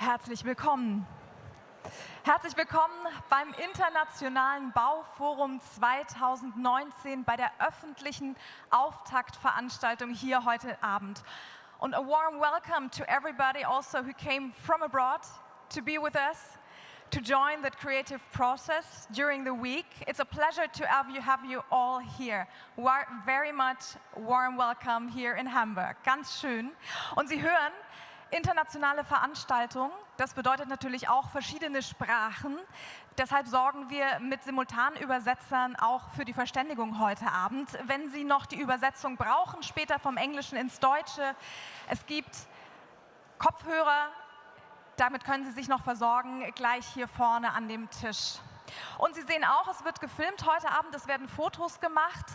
Herzlich willkommen. Herzlich willkommen beim Internationalen Bauforum 2019 bei der öffentlichen Auftaktveranstaltung hier heute Abend. Und a warm welcome to everybody also who came from abroad to be with us, to join that creative process during the week. It's a pleasure to have you all here. Very much warm welcome here in Hamburg. Ganz schön. Und Sie hören, internationale Veranstaltung, das bedeutet natürlich auch verschiedene Sprachen. Deshalb sorgen wir mit Simultanübersetzern auch für die Verständigung heute Abend. Wenn Sie noch die Übersetzung brauchen, später vom Englischen ins Deutsche, es gibt Kopfhörer, damit können Sie sich noch versorgen, gleich hier vorne an dem Tisch. Und Sie sehen auch, es wird gefilmt heute Abend, es werden Fotos gemacht.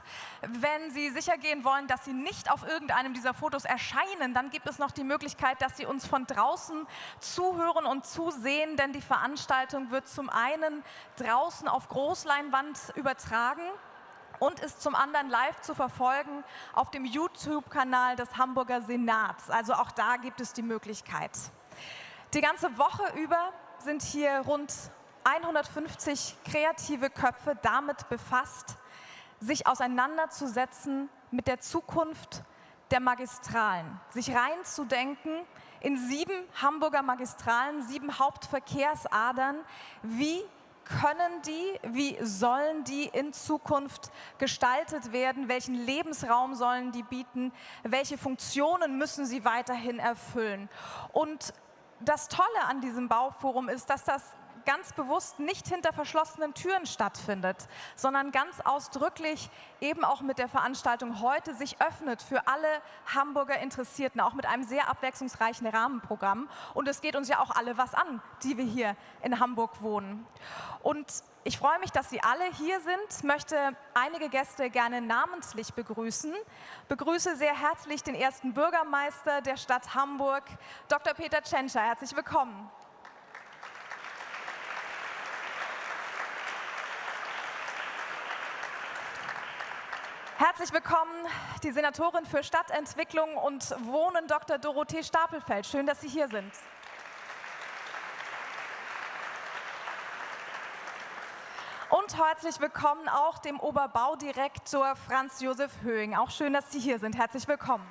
Wenn Sie sicher gehen wollen, dass Sie nicht auf irgendeinem dieser Fotos erscheinen, dann gibt es noch die Möglichkeit, dass Sie uns von draußen zuhören und zusehen, denn die Veranstaltung wird zum einen draußen auf Großleinwand übertragen und ist zum anderen live zu verfolgen auf dem YouTube-Kanal des Hamburger Senats. Also auch da gibt es die Möglichkeit. Die ganze Woche über sind hier rund 150 kreative Köpfe damit befasst, sich auseinanderzusetzen mit der Zukunft der Magistralen, sich reinzudenken in 7 Hamburger Magistralen, 7 Hauptverkehrsadern. Wie können die, wie sollen die in Zukunft gestaltet werden? Welchen Lebensraum sollen die bieten? Welche Funktionen müssen sie weiterhin erfüllen? Und das Tolle an diesem Bauforum ist, dass das ganz bewusst nicht hinter verschlossenen Türen stattfindet, sondern ganz ausdrücklich eben auch mit der Veranstaltung heute sich öffnet für alle Hamburger Interessierten, auch mit einem sehr abwechslungsreichen Rahmenprogramm. Und es geht uns ja auch alle was an, die wir hier in Hamburg wohnen. Und ich freue mich, dass Sie alle hier sind, möchte einige Gäste gerne namentlich begrüßen. Begrüße sehr herzlich den ersten Bürgermeister der Stadt Hamburg, Dr. Peter Tschentscher. Herzlich willkommen. Herzlich willkommen, die Senatorin für Stadtentwicklung und Wohnen, Dr. Dorothee Stapelfeld. Schön, dass Sie hier sind. Und herzlich willkommen auch dem Oberbaudirektor Franz Josef Höhing. Auch schön, dass Sie hier sind. Herzlich willkommen.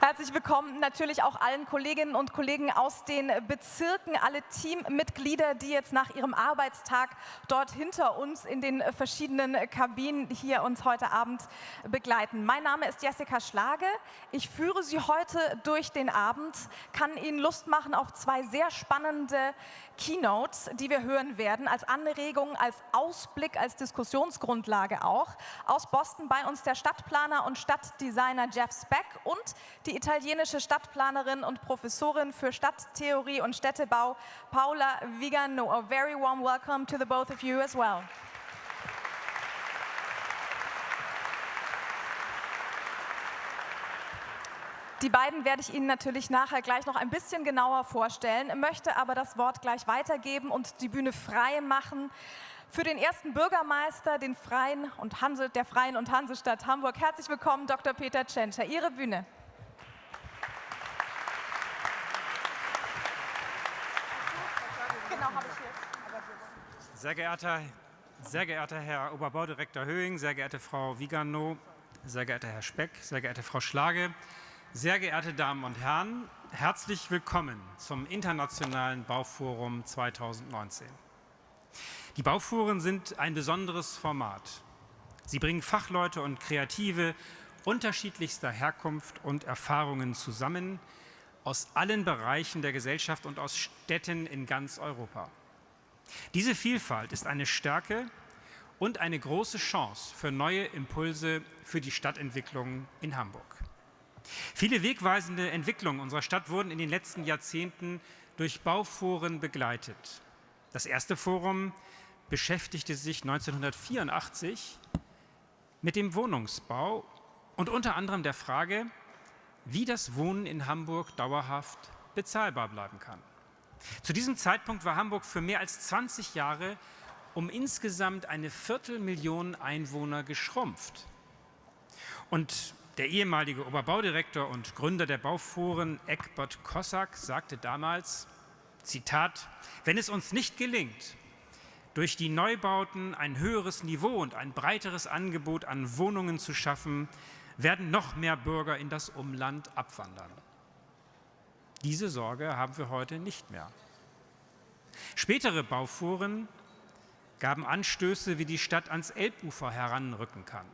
Herzlich willkommen natürlich auch allen Kolleginnen und Kollegen aus den Bezirken, alle Teammitglieder, die jetzt nach ihrem Arbeitstag dort hinter uns in den verschiedenen Kabinen hier uns heute Abend begleiten. Mein Name ist Jessica Schlage. Ich führe Sie heute durch den Abend, kann Ihnen Lust machen auf 2 sehr spannende Keynotes, die wir hören werden, als Anregung, als Ausblick, als Diskussionsgrundlage auch. Aus Boston bei uns der Stadtplaner und Stadtdesigner Jeff Speck und die italienische Stadtplanerin und Professorin für Stadttheorie und Städtebau Paola Vigano. A very warm welcome to the both of you as well. Die beiden werde ich Ihnen natürlich nachher gleich noch ein bisschen genauer vorstellen, möchte aber das Wort gleich weitergeben und die Bühne frei machen für den ersten Bürgermeister der Freien und Hansestadt Hamburg. Herzlich willkommen, Dr. Peter Tschentscher. Ihre Bühne. Sehr geehrter Herr Oberbaudirektor Höhing, sehr geehrte Frau Vigano, sehr geehrter Herr Speck, sehr geehrte Frau Schlage, sehr geehrte Damen und Herren, herzlich willkommen zum Internationalen Bauforum 2019. Die Bauforen sind ein besonderes Format. Sie bringen Fachleute und Kreative unterschiedlichster Herkunft und Erfahrungen zusammen, aus allen Bereichen der Gesellschaft und aus Städten in ganz Europa. Diese Vielfalt ist eine Stärke und eine große Chance für neue Impulse für die Stadtentwicklung in Hamburg. Viele wegweisende Entwicklungen unserer Stadt wurden in den letzten Jahrzehnten durch Bauforen begleitet. Das erste Forum beschäftigte sich 1984 mit dem Wohnungsbau und unter anderem der Frage, wie das Wohnen in Hamburg dauerhaft bezahlbar bleiben kann. Zu diesem Zeitpunkt war Hamburg für mehr als 20 Jahre um insgesamt eine 250.000 Einwohner geschrumpft. Und Der ehemalige Oberbaudirektor und Gründer der Bauforen Egbert Kossak sagte damals, Zitat, wenn es uns nicht gelingt, durch die Neubauten ein höheres Niveau und ein breiteres Angebot an Wohnungen zu schaffen, werden noch mehr Bürger in das Umland abwandern. Diese Sorge haben wir heute nicht mehr. Spätere Bauforen gaben Anstöße, wie die Stadt ans Elbufer heranrücken kann.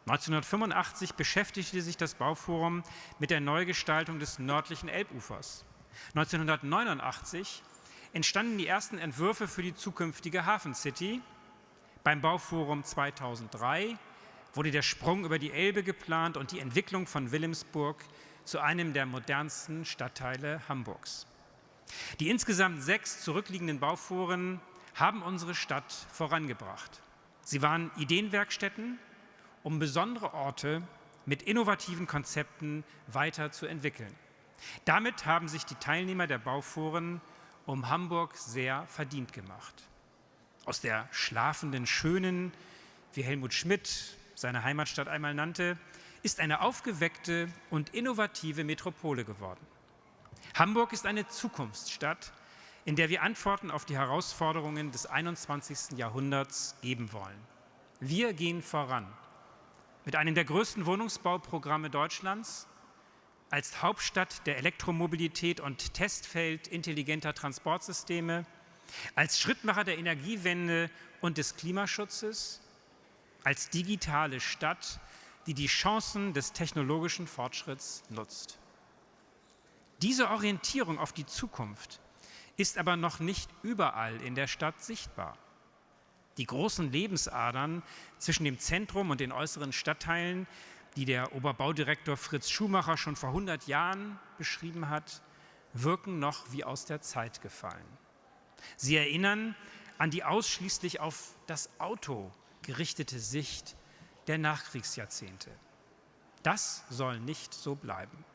1985 beschäftigte sich das Bauforum mit der Neugestaltung des nördlichen Elbufers. 1989 entstanden die ersten Entwürfe für die zukünftige Hafencity. Beim Bauforum 2003 wurde der Sprung über die Elbe geplant und die Entwicklung von Wilhelmsburg zu einem der modernsten Stadtteile Hamburgs. Die insgesamt 6 zurückliegenden Bauforen haben unsere Stadt vorangebracht. Sie waren Ideenwerkstätten, um besondere Orte mit innovativen Konzepten weiterzuentwickeln. Damit haben sich die Teilnehmer der Bauforen um Hamburg sehr verdient gemacht. Aus der schlafenden Schönen, wie Helmut Schmidt seine Heimatstadt einmal nannte, ist eine aufgeweckte und innovative Metropole geworden. Hamburg ist eine Zukunftsstadt, in der wir Antworten auf die Herausforderungen des 21. Jahrhunderts geben wollen. Wir gehen voran mit einem der größten Wohnungsbauprogramme Deutschlands, als Hauptstadt der Elektromobilität und Testfeld intelligenter Transportsysteme, als Schrittmacher der Energiewende und des Klimaschutzes, als digitale Stadt, die die Chancen des technologischen Fortschritts nutzt. Diese Orientierung auf die Zukunft ist aber noch nicht überall in der Stadt sichtbar. Die großen Lebensadern zwischen dem Zentrum und den äußeren Stadtteilen, die der Oberbaudirektor Fritz Schumacher schon vor 100 Jahren beschrieben hat, wirken noch wie aus der Zeit gefallen. Sie erinnern an die ausschließlich auf das Auto gerichtete Sicht der Nachkriegsjahrzehnte. Das soll nicht so bleiben.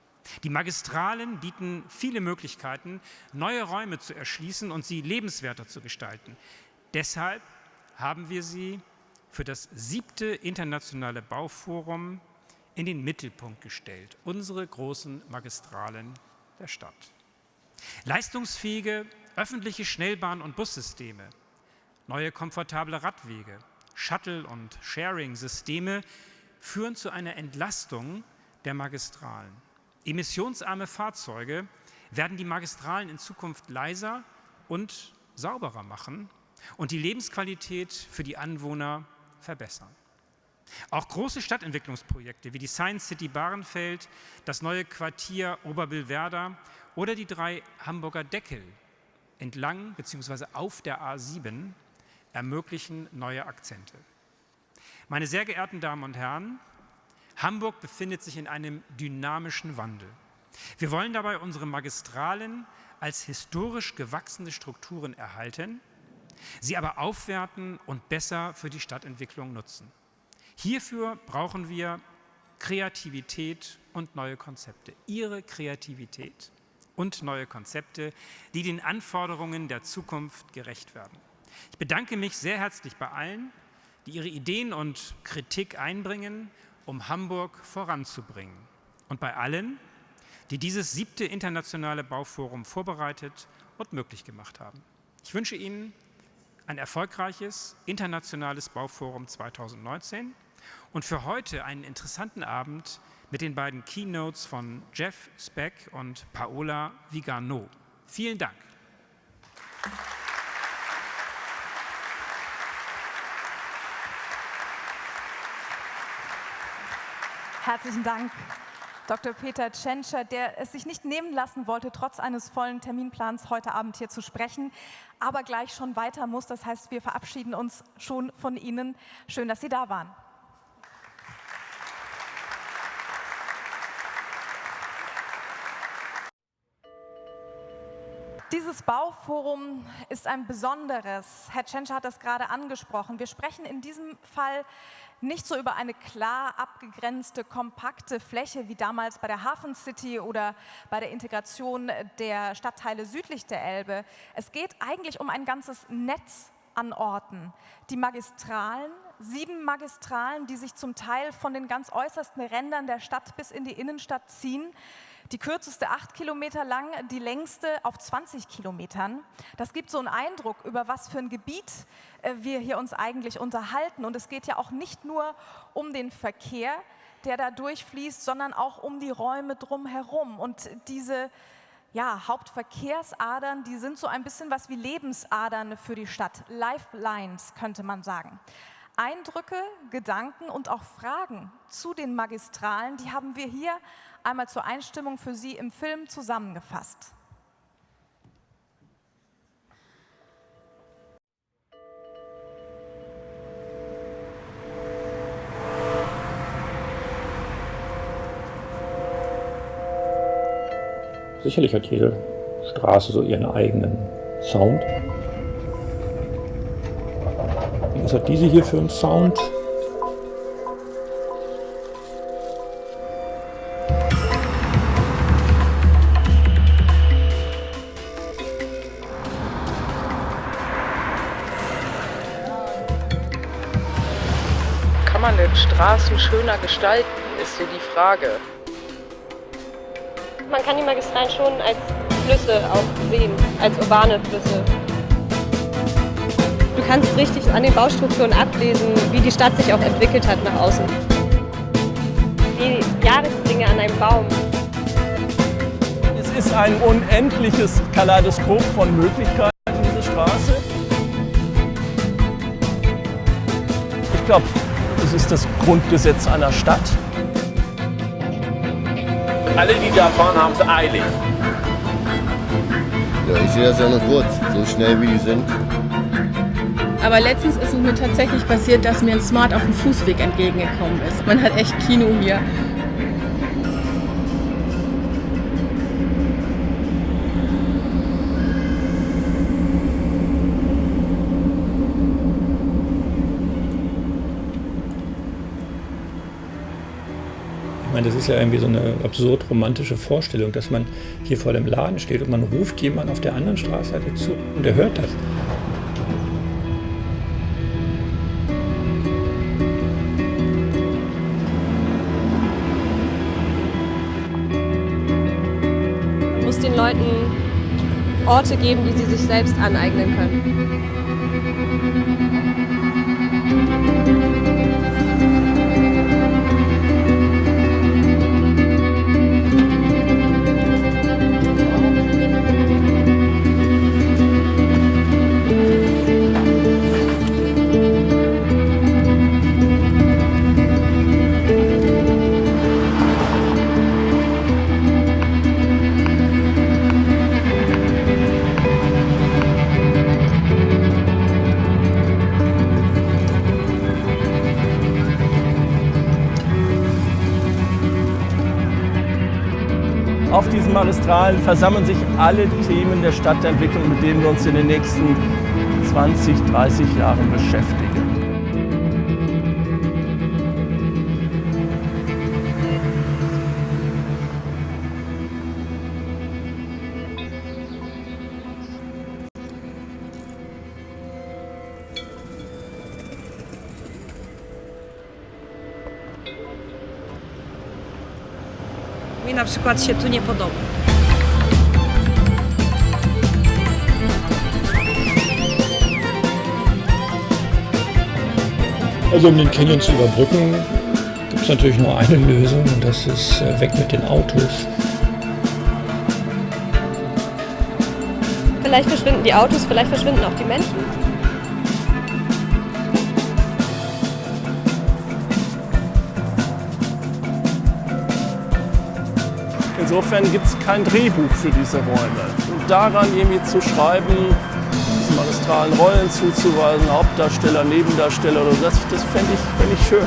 Die Magistralen bieten viele Möglichkeiten, neue Räume zu erschließen und sie lebenswerter zu gestalten. Deshalb haben wir sie für das 7. internationale Bauforum in den Mittelpunkt gestellt, unsere großen Magistralen der Stadt. Leistungsfähige öffentliche Schnellbahn- und Bussysteme, neue komfortable Radwege, Shuttle- und Sharing-Systeme führen zu einer Entlastung der Magistralen. Emissionsarme Fahrzeuge werden die Magistralen in Zukunft leiser und sauberer machen und die Lebensqualität für die Anwohner verbessern. Auch große Stadtentwicklungsprojekte wie die Science City Bahrenfeld, das neue Quartier Oberbillwerder oder die 3 Hamburger Deckel entlang bzw. auf der A7 ermöglichen neue Akzente. Meine sehr geehrten Damen und Herren, Hamburg befindet sich in einem dynamischen Wandel. Wir wollen dabei unsere Magistralen als historisch gewachsene Strukturen erhalten, sie aber aufwerten und besser für die Stadtentwicklung nutzen. Hierfür brauchen wir Kreativität und neue Konzepte. Ihre Kreativität und neue Konzepte, die den Anforderungen der Zukunft gerecht werden. Ich bedanke mich sehr herzlich bei allen, die ihre Ideen und Kritik einbringen, um Hamburg voranzubringen. Und bei allen, die dieses 7. internationale Bauforum vorbereitet und möglich gemacht haben. Ich wünsche Ihnen ein erfolgreiches internationales Bauforum 2019 und für heute einen interessanten Abend mit den beiden Keynotes von Jeff Speck und Paola Vigano. Vielen Dank. Herzlichen Dank, Dr. Peter Tschentscher, der es sich nicht nehmen lassen wollte, trotz eines vollen Terminplans heute Abend hier zu sprechen, aber gleich schon weiter muss. Das heißt, wir verabschieden uns schon von Ihnen. Schön, dass Sie da waren. Dieses Bauforum ist ein besonderes. Herr Tschentscher hat das gerade angesprochen. Wir sprechen in diesem Fall nicht so über eine klar abgegrenzte, kompakte Fläche wie damals bei der Hafencity oder bei der Integration der Stadtteile südlich der Elbe. Es geht eigentlich um ein ganzes Netz an Orten. Die Magistralen 7 Magistralen, die sich zum Teil von den ganz äußersten Rändern der Stadt bis in die Innenstadt ziehen. Die kürzeste 8 Kilometer lang, die längste auf 20 Kilometern. Das gibt so einen Eindruck, über was für ein Gebiet wir hier uns eigentlich unterhalten. Und es geht ja auch nicht nur um den Verkehr, der da durchfließt, sondern auch um die Räume drumherum. Und diese Hauptverkehrsadern, die sind so ein bisschen was wie Lebensadern für die Stadt. Lifelines, könnte man sagen. Eindrücke, Gedanken und auch Fragen zu den Magistralen, die haben wir hier einmal zur Einstimmung für Sie im Film zusammengefasst. Sicherlich hat jede Straße so ihren eigenen Sound. Was hat diese hier für einen Sound? Kann man denn Straßen schöner gestalten, ist hier die Frage. Man kann die Magistralen schon als Flüsse auch sehen, als urbane Flüsse. Du kannst richtig an den Baustrukturen ablesen, wie die Stadt sich auch entwickelt hat nach außen. Wie Jahresringe an einem Baum. Es ist ein unendliches Kaleidoskop von Möglichkeiten, diese Straße. Ich glaube, das ist das Grundgesetz einer Stadt. Alle, die da fahren, haben es eilig. Ja, ich sehe das ja nur kurz, so schnell wie die sind. Aber letztens ist es mir tatsächlich passiert, dass mir ein Smart auf dem Fußweg entgegengekommen ist. Man hat echt Kino hier. Ich meine, das ist ja irgendwie so eine absurd romantische Vorstellung, dass man hier vor dem Laden steht und man ruft jemand auf der anderen Straßenseite zu und der hört das. Man muss den Leuten Orte geben, die sie sich selbst aneignen können. Auf diesen Magistralen versammeln sich alle Themen der Stadtentwicklung, mit denen wir uns in den nächsten 20, 30 Jahren beschäftigen. Mi na przykład się tu nie podoba. Also um den Canyon zu überbrücken, gibt es natürlich nur eine Lösung und das ist weg mit den Autos. Vielleicht verschwinden die Autos, vielleicht verschwinden auch die Menschen. Insofern gibt es kein Drehbuch für diese Räume. Und daran irgendwie zu schreiben, diesen magistralen Rollen zuzuweisen, Hauptdarsteller, Nebendarsteller, das fände ich schön.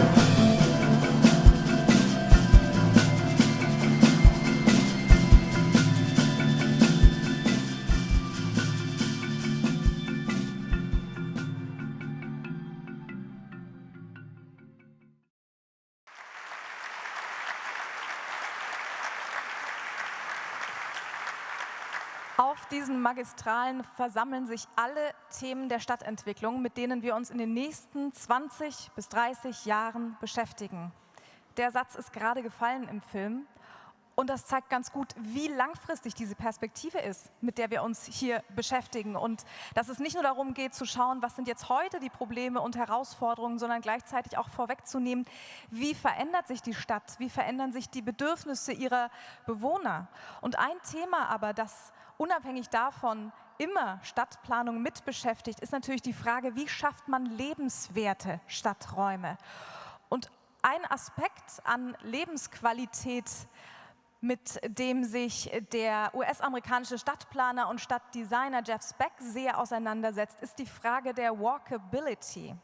Auf diesen Magistralen versammeln sich alle Themen der Stadtentwicklung, mit denen wir uns in den nächsten 20 bis 30 Jahren beschäftigen. Der Satz ist gerade gefallen im Film. Und das zeigt ganz gut, wie langfristig diese Perspektive ist, mit der wir uns hier beschäftigen. Und dass es nicht nur darum geht, zu schauen, was sind jetzt heute die Probleme und Herausforderungen, sondern gleichzeitig auch vorwegzunehmen, wie verändert sich die Stadt, wie verändern sich die Bedürfnisse ihrer Bewohner. Und ein Thema aber, das unabhängig davon immer Stadtplanung mit beschäftigt, ist natürlich die Frage, wie schafft man lebenswerte Stadträume? Und ein Aspekt an Lebensqualität, mit dem sich der US-amerikanische Stadtplaner und Stadtdesigner Jeff Speck sehr auseinandersetzt, ist die Frage der Walkability.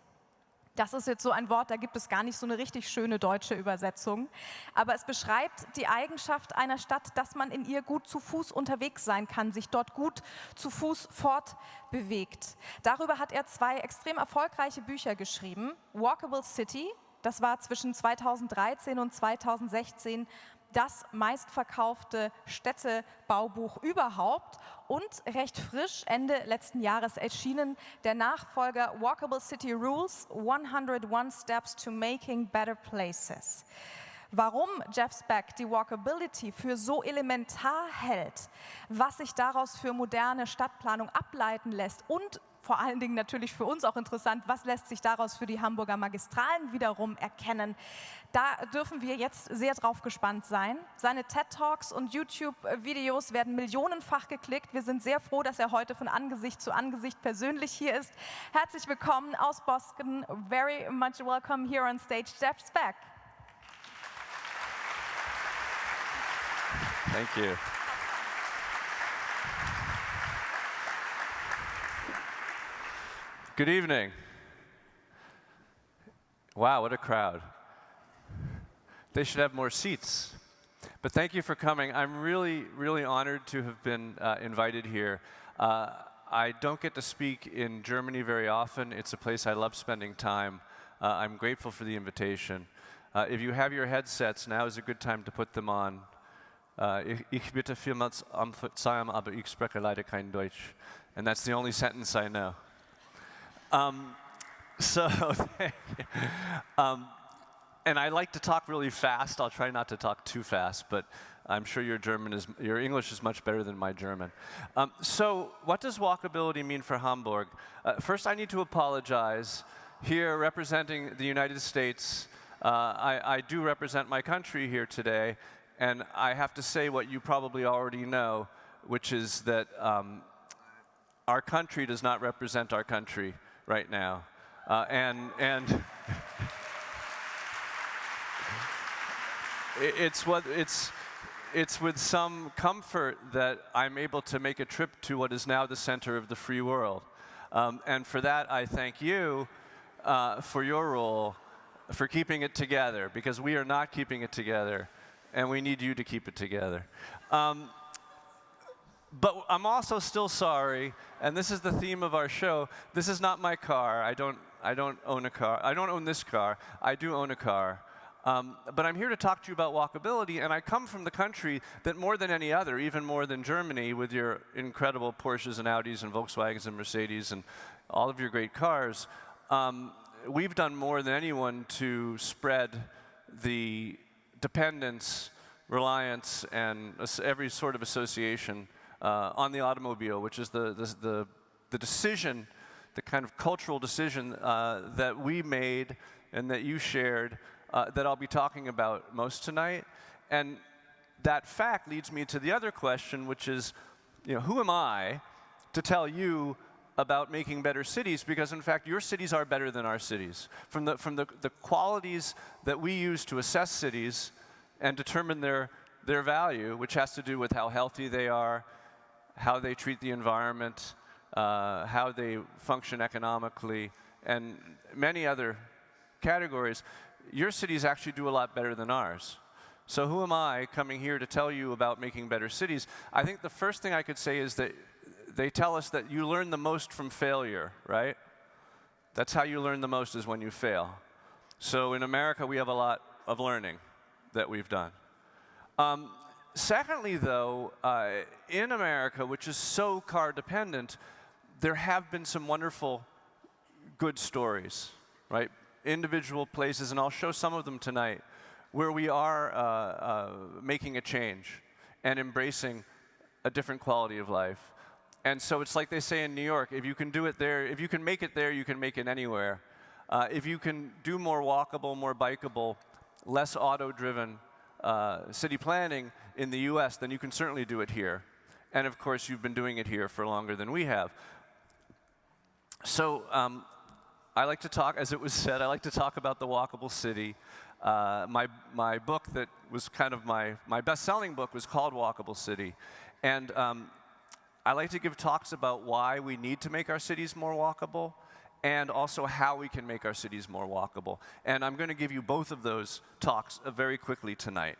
Das ist jetzt so ein Wort, da gibt es gar nicht so eine richtig schöne deutsche Übersetzung, aber es beschreibt die Eigenschaft einer Stadt, dass man in ihr gut zu Fuß unterwegs sein kann, sich dort gut zu Fuß fortbewegt. Darüber hat er 2 extrem erfolgreiche Bücher geschrieben. Walkable City, das war zwischen 2013 und 2016 das meistverkaufte Städtebaubuch überhaupt und recht frisch Ende letzten Jahres erschienen der Nachfolger Walkable City Rules, 101 Steps to Making Better Places. Warum Jeff Speck die Walkability für so elementar hält, was sich daraus für moderne Stadtplanung ableiten lässt und vor allen Dingen natürlich für uns auch interessant, was lässt sich daraus für die Hamburger Magistralen wiederum erkennen. Da dürfen wir jetzt sehr drauf gespannt sein. Seine TED-Talks und YouTube-Videos werden millionenfach geklickt. Wir sind sehr froh, dass er heute von Angesicht zu Angesicht persönlich hier ist. Herzlich willkommen aus Boston. Very much welcome here on stage, Jeff Speck. Thank you. Good evening. Wow, what a crowd. They should have more seats. But thank you for coming. I'm really, really honored to have been invited here. I don't get to speak in Germany very often. It's a place I love spending time. I'm grateful for the invitation. If you have your headsets, now is a good time to put them on. Ich bitte vielmals um Verzeihung, aber ich spreche leider kein Deutsch. And that's the only sentence I know. And I like to talk really fast. I'll try not to talk too fast, but I'm sure your English is much better than my German. So what does walkability mean for Hamburg? First, I need to apologize. Here, representing the United States, I do represent my country here today, and I have to say what you probably already know, which is that our country does not represent our country right now. It's with some comfort that I'm able to make a trip to what is now the center of the free world. And for that, I thank you for your role, for keeping it together, because we are not keeping it together, and we need you to keep it together. But I'm also still sorry, and this is the theme of our show. This is not my car. I don't own a car. I don't own this car. I do own a car. But I'm here to talk to you about walkability, and I come from the country that more than any other, even more than Germany, with your incredible Porsches and Audis and Volkswagens and Mercedes and all of your great cars, we've done more than anyone to spread the dependence, reliance, and every sort of association on the automobile, which is the decision, the kind of cultural decision that we made and that you shared, that I'll be talking about most tonight. And that fact leads me to the other question, which is, who am I to tell you about making better cities? Because in fact, your cities are better than our cities. From the qualities that we use to assess cities and determine their value, which has to do with how healthy they are, how they treat the environment, how they function economically, and many other categories, your cities actually do a lot better than ours. So who am I coming here to tell you about making better cities? I think the first thing I could say is that they tell us that you learn the most from failure, right? That's how you learn the most, is when you fail. So in America, we have a lot of learning that we've done. Secondly, though, in America, which is so car dependent, there have been some wonderful good stories, right? Individual places, and I'll show some of them tonight, where we are making a change and embracing a different quality of life. And so it's like they say in New York, if you can do it there, if you can make it there, you can make it anywhere. If you can do more walkable, more bikeable, less auto-driven city planning in the US, then you can certainly do it here. And of course, you've been doing it here for longer than we have. So I like to talk, as it was said, I like to talk about the walkable city. My book that was kind of my best-selling book was called Walkable City. And I like to give talks about why we need to make our cities more walkable, and also how we can make our cities more walkable. And I'm going to give you both of those talks very quickly tonight.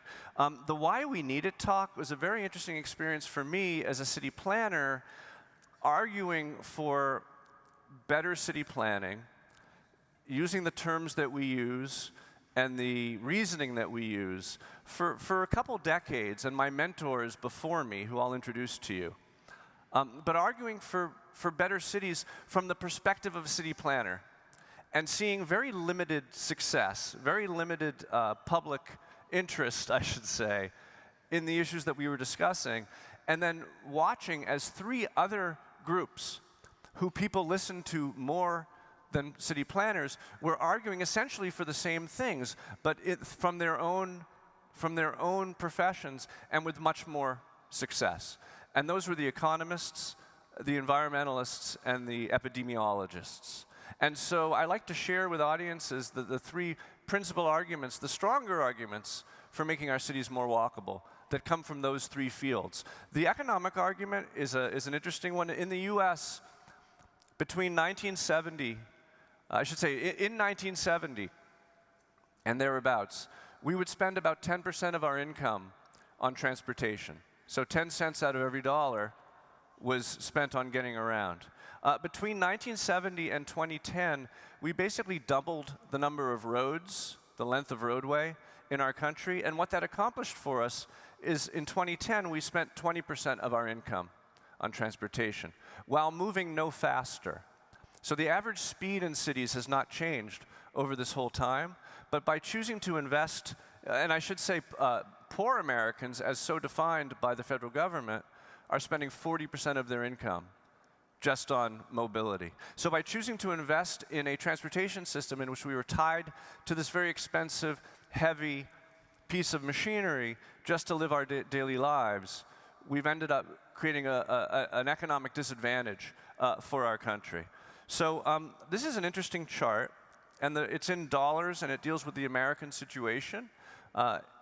The Why We Need It talk was a very interesting experience for me as a city planner, arguing for better city planning, using the terms that we use and the reasoning that we use for a couple decades, and my mentors before me, who I'll introduce to you. But arguing for better cities from the perspective of a city planner, and seeing very limited success, very limited public interest, I should say, in the issues that we were discussing, and then watching as three other groups who people listen to more than city planners were arguing essentially for the same things, but from their own professions and with much more success. And those were the economists, the environmentalists, and the epidemiologists. And so I like to share with audiences the three principal arguments, the stronger arguments for making our cities more walkable that come from those three fields. The economic argument is an interesting one. In the US, between 1970, I should say in 1970 and thereabouts, we would spend about 10% of our income on transportation. So 10 cents out of every dollar was spent on getting around. Between 1970 and 2010, we basically doubled the number of roads, the length of roadway in our country. And what that accomplished for us is in 2010, we spent 20% of our income on transportation while moving no faster. So the average speed in cities has not changed over this whole time, but by choosing to invest, and I should say poor Americans, as so defined by the federal government, are spending 40% of their income just on mobility. So by choosing to invest in a transportation system in which we were tied to this very expensive, heavy piece of machinery just to live our daily lives, we've ended up creating an economic disadvantage for our country. So this is an interesting chart, and it's in dollars, and it deals with the American situation.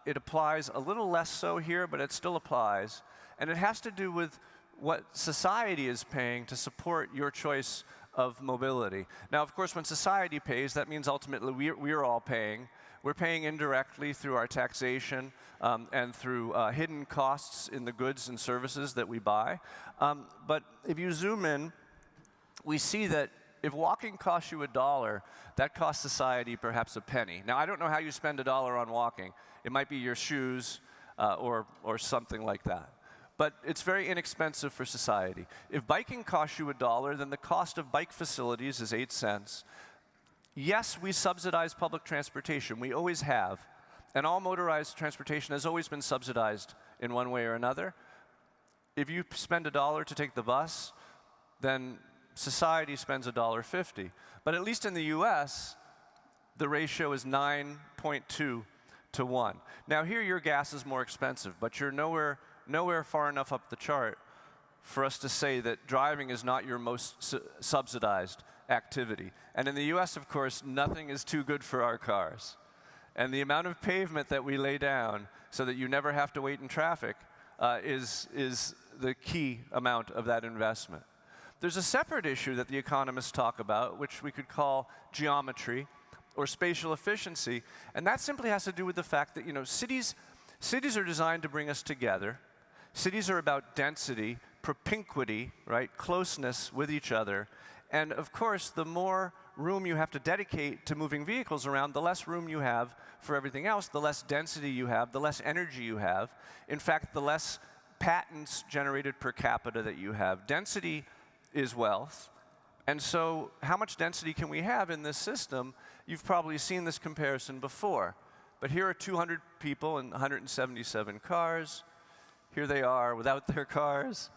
It applies a little less so here, but it still applies. And it has to do with what society is paying to support your choice of mobility. Now, of course, when society pays, that means ultimately we're all paying. We're paying indirectly through our taxation and through hidden costs in the goods and services that we buy. But if you zoom in, we see that if walking costs you $1, that costs society perhaps a penny. Now, I don't know how you spend $1 on walking. It might be your shoes or something like that. But it's very inexpensive for society. If biking costs you $1, then the cost of bike facilities is 8 cents. Yes, we subsidize public transportation. We always have. And all motorized transportation has always been subsidized in one way or another. If you spend $1 to take the bus, then society spends $1.50. But at least in the US, the ratio is 9.2 to 1. Now here your gas is more expensive, but you're nowhere far enough up the chart for us to say that driving is not your most subsidized activity. And in the US, of course, nothing is too good for our cars. And the amount of pavement that we lay down so that you never have to wait in traffic is the key amount of that investment. There's a separate issue that the economists talk about, which we could call geometry or spatial efficiency, and that simply has to do with the fact that, cities are designed to bring us together. Cities are about density, propinquity, right? Closeness with each other. And of course, the more room you have to dedicate to moving vehicles around, the less room you have for everything else, the less density you have, the less energy you have. In fact, the less patents generated per capita that you have. Density is wealth. And so how much density can we have in this system? You've probably seen this comparison before. But here are 200 people and 177 cars. Here they are without their cars.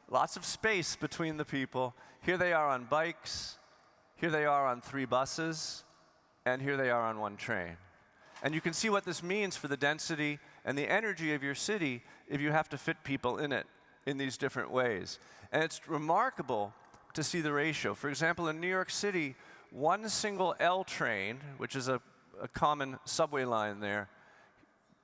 Lots of space between the people. Here they are on bikes. Here they are on 3 buses. And here they are on 1 train. And you can see what this means for the density and the energy of your city if you have to fit people in it in these different ways. And it's remarkable to see the ratio. For example, in New York City, 1 single L train, which is a common subway line there,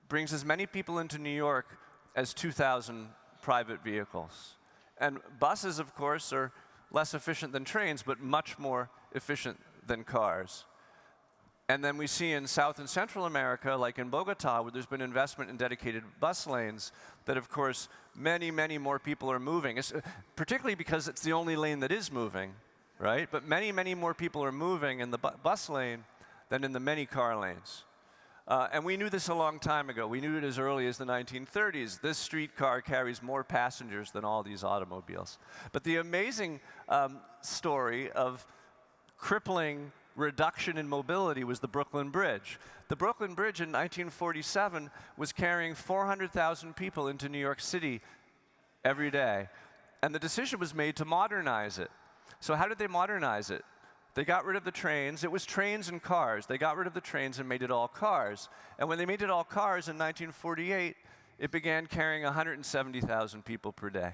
brings as many people into New York as 2,000 private vehicles. And buses, of course, are less efficient than trains, but much more efficient than cars. And then we see in South and Central America, like in Bogota, where there's been investment in dedicated bus lanes, that of course many, many more people are moving, particularly because it's the only lane that is moving, right? But many, many more people are moving in the bus lane than in the many car lanes. And we knew this a long time ago. We knew it as early as the 1930s. This streetcar carries more passengers than all these automobiles. But the amazing story of crippling reduction in mobility was the Brooklyn Bridge. The Brooklyn Bridge in 1947 was carrying 400,000 people into New York City every day. And the decision was made to modernize it. So how did they modernize it? They got rid of the trains. It was trains and cars. They got rid of the trains and made it all cars. And when they made it all cars in 1948, it began carrying 170,000 people per day.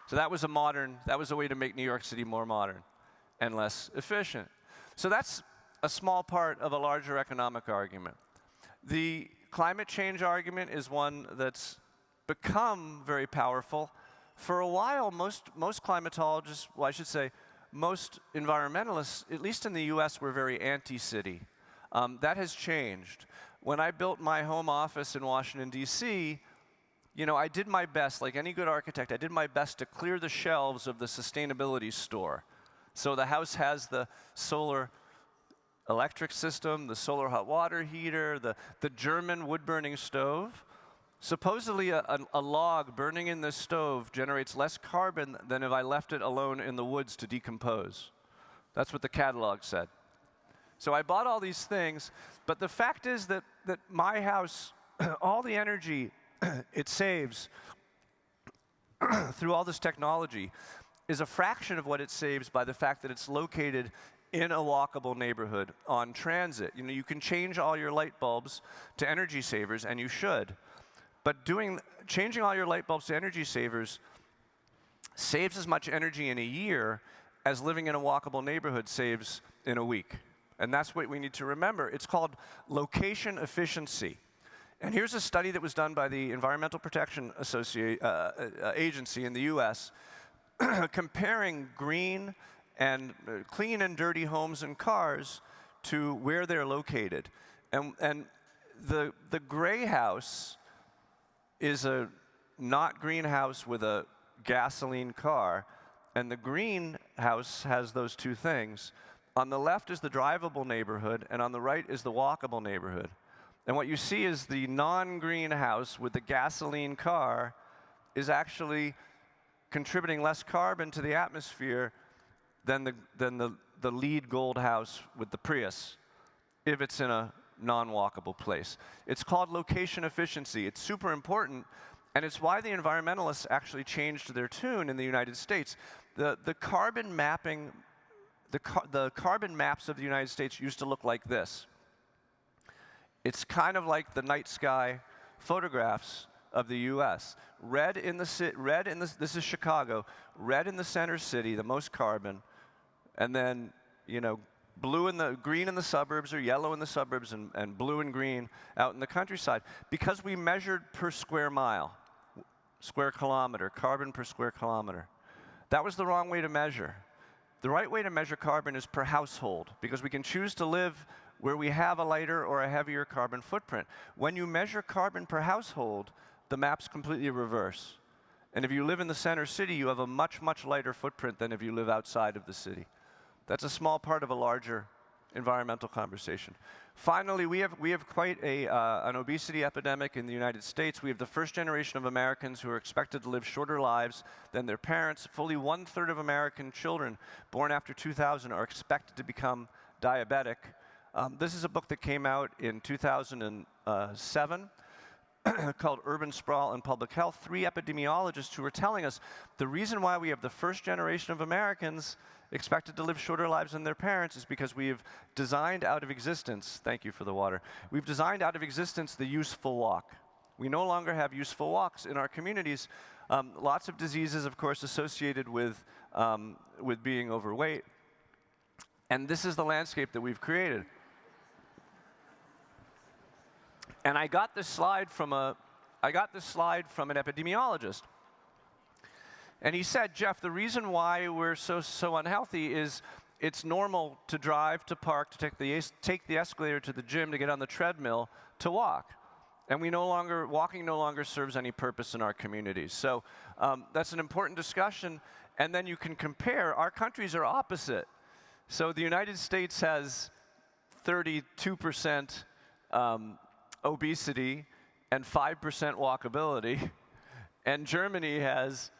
So that was a way to make New York City more modern and less efficient. So that's a small part of a larger economic argument. The climate change argument is one that's become very powerful. For a while, most climatologists, well, I should say, most environmentalists, at least in the US, were very anti-city. That has changed. When I built my home office in Washington, D.C., I did my best, like any good architect, I did my best to clear the shelves of the sustainability store. So the house has the solar electric system, the solar hot water heater, the German wood-burning stove. Supposedly, a log burning in this stove generates less carbon than if I left it alone in the woods to decompose. That's what the catalog said. So I bought all these things, but the fact is that my house, all the energy it saves through all this technology is a fraction of what it saves by the fact that it's located in a walkable neighborhood on transit. You can change all your light bulbs to energy savers, and you should. But changing all your light bulbs to energy savers saves as much energy in a year as living in a walkable neighborhood saves in a week. And that's what we need to remember. It's called location efficiency. And here's a study that was done by the Environmental Protection Agency in the US comparing green and clean and dirty homes and cars to where they're located. And the gray house is a not green house with a gasoline car, and the green house has those two things. On the left is the drivable neighborhood, and on the right is the walkable neighborhood. And what you see is the non-green house with the gasoline car is actually contributing less carbon to the atmosphere than the LEED gold house with the Prius, if it's in a non-walkable place. It's called location efficiency. It's super important, and it's why the environmentalists actually changed their tune in the United States. The carbon mapping, the carbon maps of the United States used to look like this. It's kind of like the night sky photographs of the U.S. This is Chicago. Red in the center city, the most carbon, and then green in the suburbs, or yellow in the suburbs, and blue and green out in the countryside. Because we measured per square mile, square kilometer, carbon per square kilometer. That was the wrong way to measure. The right way to measure carbon is per household, because we can choose to live where we have a lighter or a heavier carbon footprint. When you measure carbon per household, the map's completely reverse. And if you live in the center city, you have a much, much lighter footprint than if you live outside of the city. That's a small part of a larger environmental conversation. Finally, we have quite an obesity epidemic in the United States. We have the first generation of Americans who are expected to live shorter lives than their parents. Fully 1/3 of American children born after 2000 are expected to become diabetic. This is a book that came out in 2007 called Urban Sprawl and Public Health. 3 epidemiologists who were telling us the reason why we have the first generation of Americans expected to live shorter lives than their parents is because we have designed out of existence, thank you for the water, we've designed out of existence the useful walk. We no longer have useful walks in our communities. Lots of diseases, of course, associated with being overweight. And this is the landscape that we've created. And I got this slide from an epidemiologist. And he said, Jeff, the reason why we're so unhealthy is it's normal to drive, to park, to take the escalator to the gym, to get on the treadmill, to walk. And walking no longer serves any purpose in our communities. So that's an important discussion. And then you can compare. Our countries are opposite. So the United States has 32% obesity and 5% walkability. And Germany has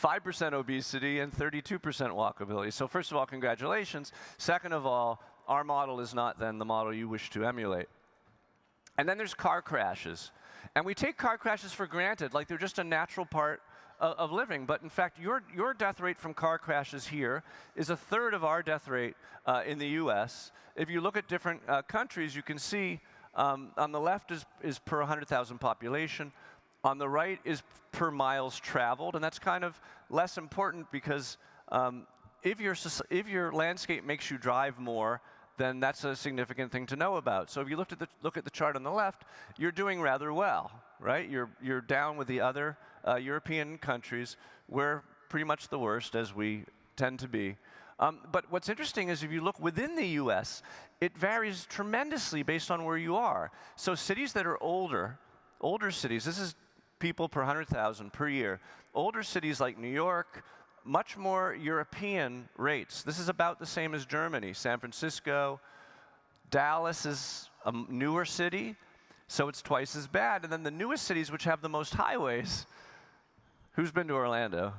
5% obesity and 32% walkability. So first of all, congratulations. Second of all, our model is not then the model you wish to emulate. And then there's car crashes. And we take car crashes for granted, like they're just a natural part of living. But in fact, your death rate from car crashes here is 1/3 of our death rate in the US. If you look at different countries, you can see on the left is per 100,000 population. On the right is per miles traveled, and that's kind of less important because if your landscape makes you drive more, then that's a significant thing to know about. So if you look at the chart on the left, you're doing rather well, right? You're down with the other European countries. We're pretty much the worst, as we tend to be. But what's interesting is if you look within the US, it varies tremendously based on where you are. So cities that are older cities, this is people per 100,000 per year. Older cities like New York, much more European rates. This is about the same as Germany. San Francisco, Dallas is a newer city, so it's twice as bad. And then the newest cities, which have the most highways, who's been to Orlando?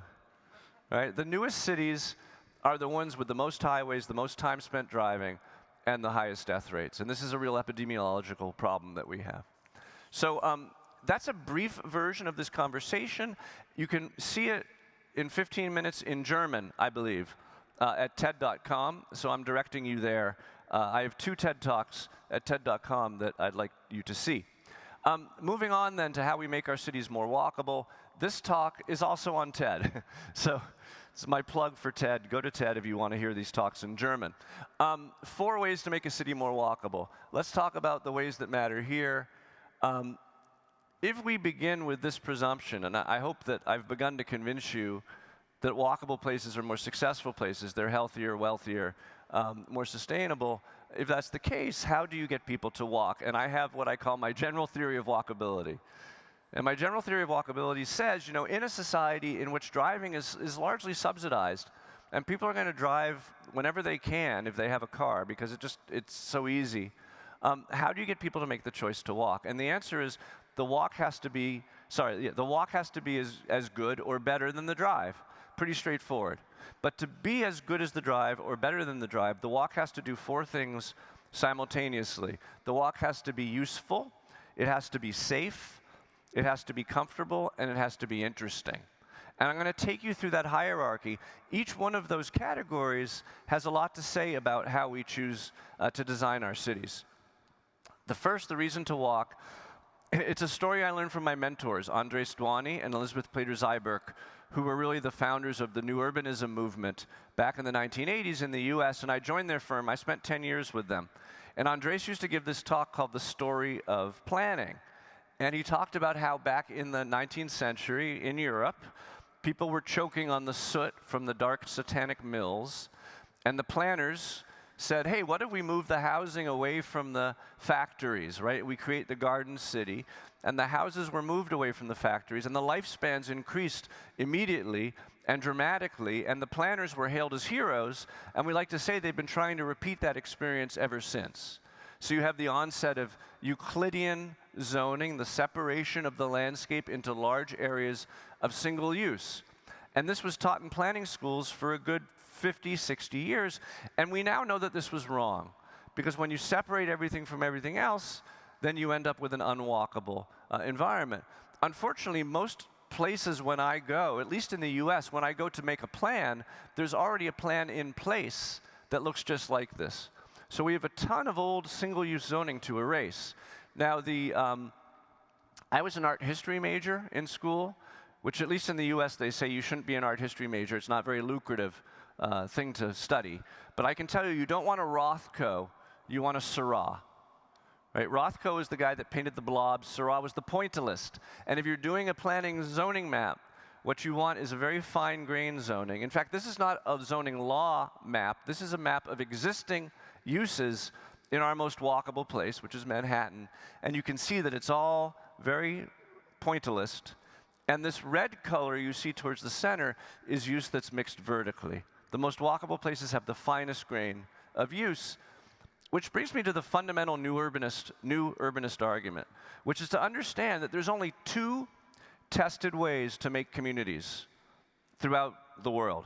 Right? The newest cities are the ones with the most highways, the most time spent driving, and the highest death rates. And this is a real epidemiological problem that we have. So that's a brief version of this conversation. You can see it in 15 minutes in German, I believe, at TED.com. So I'm directing you there. I have 2 TED Talks at TED.com that I'd like you to see. Moving on then to how we make our cities more walkable. This talk is also on TED. So it's my plug for TED. Go to TED if you want to hear these talks in German. 4 ways to make a city more walkable. Let's talk about the ways that matter here. If we begin with this presumption, and I hope that I've begun to convince you that walkable places are more successful places, they're healthier, wealthier, more sustainable. If that's the case, how do you get people to walk? And I have what I call my general theory of walkability. And my general theory of walkability says, you know, in a society in which driving is largely subsidized, and people are going to drive whenever they can if they have a car because it's so easy, how do you get people to make the choice to walk? And the answer is the walk has to be as good or better than the drive. Pretty straightforward. But to be as good as the drive or better than the drive, the walk has to do 4 things simultaneously. The walk has to be useful, it has to be safe, it has to be comfortable, and it has to be interesting. And I'm going to take you through that hierarchy. Each one of those categories has a lot to say about how we choose to design our cities. The reason to walk, it's a story I learned from my mentors, Andres Duany and Elizabeth Plater-Zyberk, who were really the founders of the New Urbanism movement back in the 1980s in the US, and I joined their firm. I spent 10 years with them. And Andres used to give this talk called The Story of Planning. And he talked about how back in the 19th century in Europe, people were choking on the soot from the dark satanic mills, and the planners said, hey, what if we move the housing away from the factories, right? We create the garden city, and the houses were moved away from the factories, and the lifespans increased immediately and dramatically, and the planners were hailed as heroes, and we like to say they've been trying to repeat that experience ever since. So you have the onset of Euclidean zoning, the separation of the landscape into large areas of single use. And this was taught in planning schools for a good 50, 60 years, and we now know that this was wrong, because when you separate everything from everything else, then you end up with an unwalkable environment. Unfortunately, most places when I go, at least in the US, when I go to make a plan, there's already a plan in place that looks just like this. So we have a ton of old single-use zoning to erase. Now, I was an art history major in school, which at least in the US they say you shouldn't be an art history major. It's not a very lucrative thing to study. But I can tell you, you don't want a Rothko, you want a Seurat. Right? Rothko is the guy that painted the blobs. Seurat was the pointillist. And if you're doing a planning zoning map, what you want is a very fine-grained zoning. In fact, this is not a zoning law map. This is a map of existing uses in our most walkable place, which is Manhattan. And you can see that it's all very pointillist. And this red color you see towards the center is use that's mixed vertically. The most walkable places have the finest grain of use, which brings me to the fundamental new urbanist argument, which is to understand that there's only two tested ways to make communities throughout the world.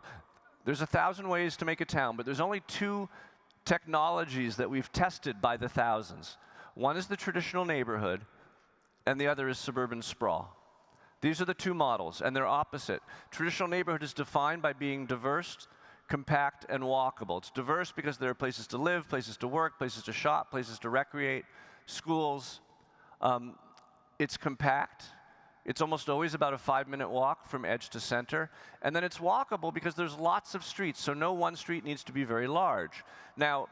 There's 1,000 ways to make a town, but there's only two technologies that we've tested by the thousands. One is the traditional neighborhood, and the other is suburban sprawl. These are the two models, and they're opposite. Traditional neighborhood is defined by being diverse, compact, and walkable. It's diverse because there are places to live, places to work, places to shop, places to recreate, schools. It's compact. It's almost always about a 5-minute walk from edge to center. And then it's walkable because there's lots of streets, so no one street needs to be very large. Now,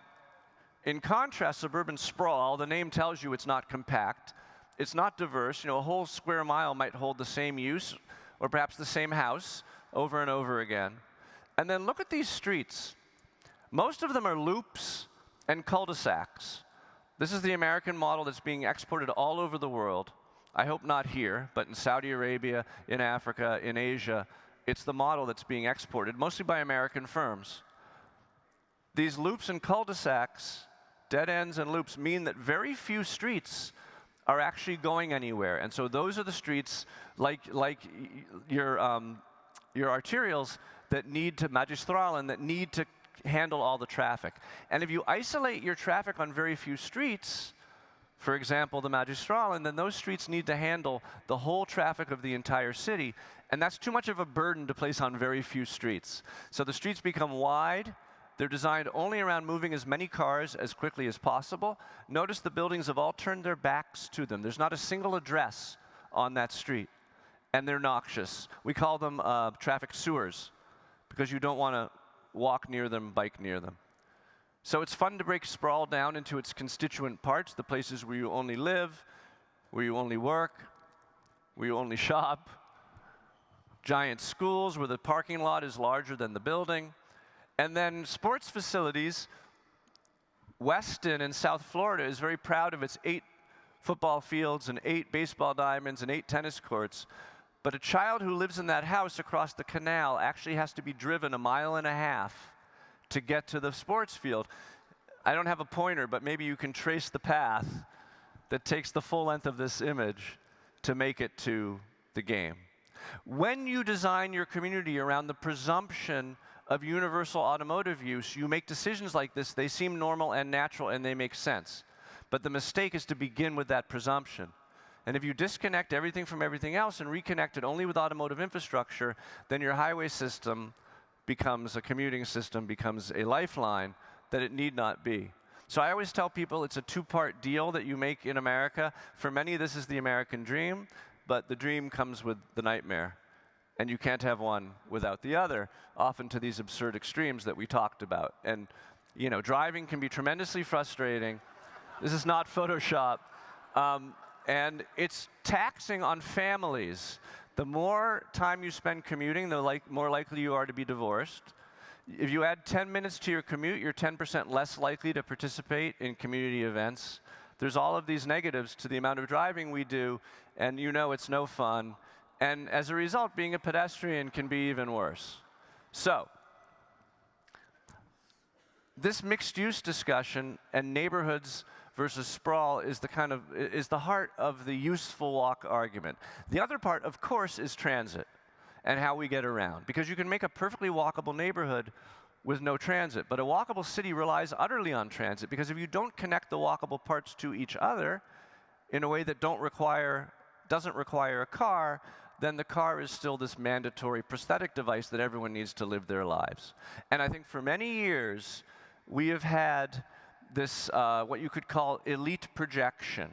in contrast, suburban sprawl, the name tells you it's not compact. It's not diverse. You know, a whole square mile might hold the same use, or perhaps the same house, over and over again. And then look at these streets. Most of them are loops and cul-de-sacs. This is the American model that's being exported all over the world. I hope not here, but in Saudi Arabia, in Africa, in Asia, it's the model that's being exported, mostly by American firms. These loops and cul-de-sacs, dead ends and loops, mean that very few streets are actually going anywhere. And so those are the streets, like your arterials, that need to, Magistralen, that need to handle all the traffic. And if you isolate your traffic on very few streets, for example, the Magistralen, then those streets need to handle the whole traffic of the entire city, and that's too much of a burden to place on very few streets. So the streets become wide. They're designed only around moving as many cars as quickly as possible. Notice the buildings have all turned their backs to them. There's not a single address on that street, and they're noxious. We call them traffic sewers, because you don't want to walk near them, bike near them. So it's fun to break sprawl down into its constituent parts, the places where you only live, where you only work, where you only shop. Giant schools where the parking lot is larger than the building. And then sports facilities. Weston in South Florida is very proud of its 8 football fields and 8 baseball diamonds and 8 tennis courts. But a child who lives in that house across the canal actually has to be driven 1.5 miles to get to the sports field. I don't have a pointer, but maybe you can trace the path that takes the full length of this image to make it to the game. When you design your community around the presumption of universal automotive use, you make decisions like this. They seem normal and natural, and they make sense. But the mistake is to begin with that presumption. And if you disconnect everything from everything else and reconnect it only with automotive infrastructure, then your highway system becomes a commuting system, becomes a lifeline that it need not be. So I always tell people it's a 2-part deal that you make in America. For many, this is the American dream, but the dream comes with the nightmare. And you can't have one without the other, often to these absurd extremes that we talked about. And, you know, driving can be tremendously frustrating. This is not Photoshop. And it's taxing on families. The more time you spend commuting, the more likely you are to be divorced. If you add 10 minutes to your commute, you're 10% less likely to participate in community events. There's all of these negatives to the amount of driving we do, and you know it's no fun. And as a result, being a pedestrian can be even worse. So, this mixed-use discussion and neighborhoods versus sprawl is the heart of the useful walk argument. The other part, of course, is transit and how we get around. Because you can make a perfectly walkable neighborhood with no transit, but a walkable city relies utterly on transit, because if you don't connect the walkable parts to each other in a way that doesn't require a car, then the car is still this mandatory prosthetic device that everyone needs to live their lives. And I think for many years, we have had this, what you could call elite projection.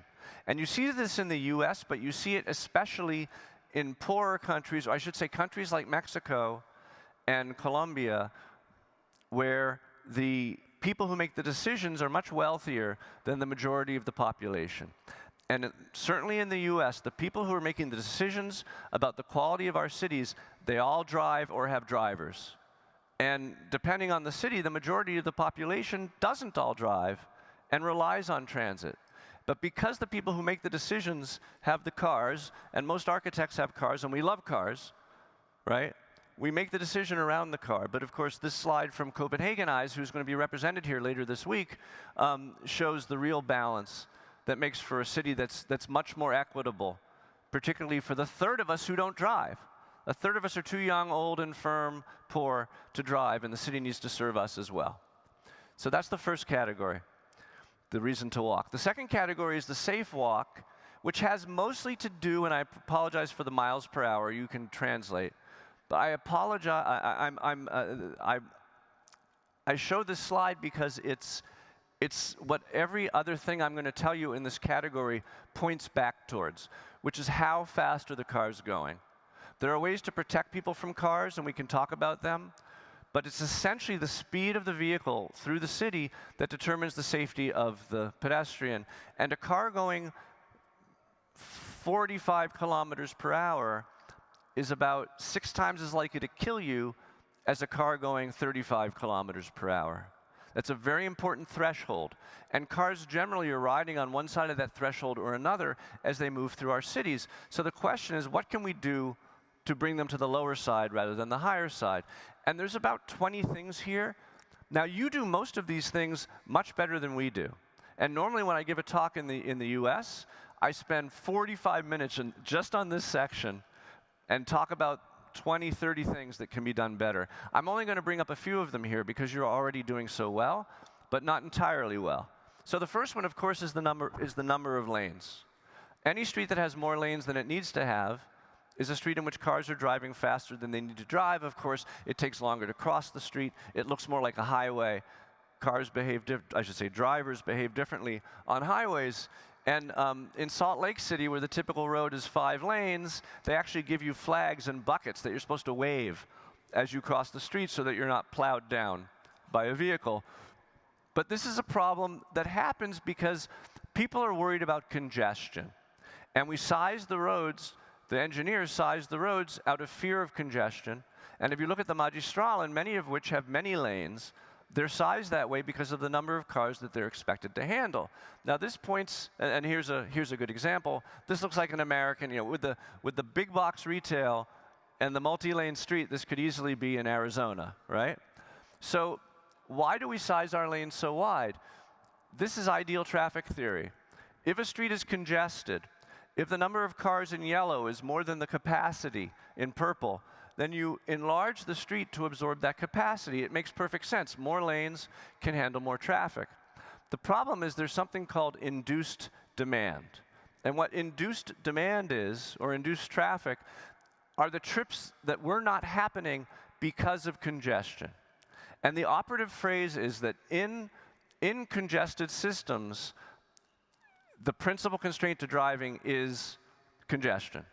And you see this in the US, but you see it especially in poorer countries, or I should say countries like Mexico and Colombia, where the people who make the decisions are much wealthier than the majority of the population. And certainly in the US, the people who are making the decisions about the quality of our cities, they all drive or have drivers. And depending on the city, the majority of the population doesn't all drive and relies on transit. But because the people who make the decisions have the cars, and most architects have cars, and we love cars, right? We make the decision around the car. But of course, this slide from Copenhagen Eyes, who's going to be represented here later this week, shows the real balance that makes for a city that's much more equitable, particularly for the third of us who don't drive. A third of us are too young, old, infirm, poor to drive, and the city needs to serve us as well. So that's the first category, the reason to walk. The second category is the safe walk, which has mostly to do, and I apologize for the miles per hour, you can translate, but I apologize, I show this slide because it's what every other thing I'm going to tell you in this category points back towards, which is how fast are the cars going. There are ways to protect people from cars, and we can talk about them, but it's essentially the speed of the vehicle through the city that determines the safety of the pedestrian. And a car going 45 kilometers per hour is about 6 times as likely to kill you as a car going 35 kilometers per hour. That's a very important threshold. And cars generally are riding on one side of that threshold or another as they move through our cities. So the question is, what can we do to bring them to the lower side rather than the higher side? And there's about 20 things here. Now, you do most of these things much better than we do. And normally when I give a talk in the US, I spend 45 minutes just on this section and talk about 20, 30 things that can be done better. I'm only going to bring up a few of them here because you're already doing so well, but not entirely well. So the first one, of course, is the number of lanes. Any street that has more lanes than it needs to have is a street in which cars are driving faster than they need to drive. Of course, it takes longer to cross the street. It looks more like a highway. Drivers behave differently on highways. And in Salt Lake City, where the typical road is 5 lanes, they actually give you flags and buckets that you're supposed to wave as you cross the street so that you're not plowed down by a vehicle. But this is a problem that happens because people are worried about congestion. And we size the roads, the engineers size the roads out of fear of congestion. And if you look at the Magistralen, many of which have many lanes, they're sized that way because of the number of cars that they're expected to handle. Now this points, and here's a good example. This looks like an American, with the big box retail and the multi-lane street, this could easily be in Arizona, right? So why do we size our lanes so wide? This is ideal traffic theory. If a street is congested, if the number of cars in yellow is more than the capacity in purple, then you enlarge the street to absorb that capacity. It makes perfect sense. More lanes can handle more traffic. The problem is there's something called induced demand. And what induced demand is, or induced traffic, are the trips that were not happening because of congestion. And the operative phrase is that in congested systems, the principal constraint to driving is congestion.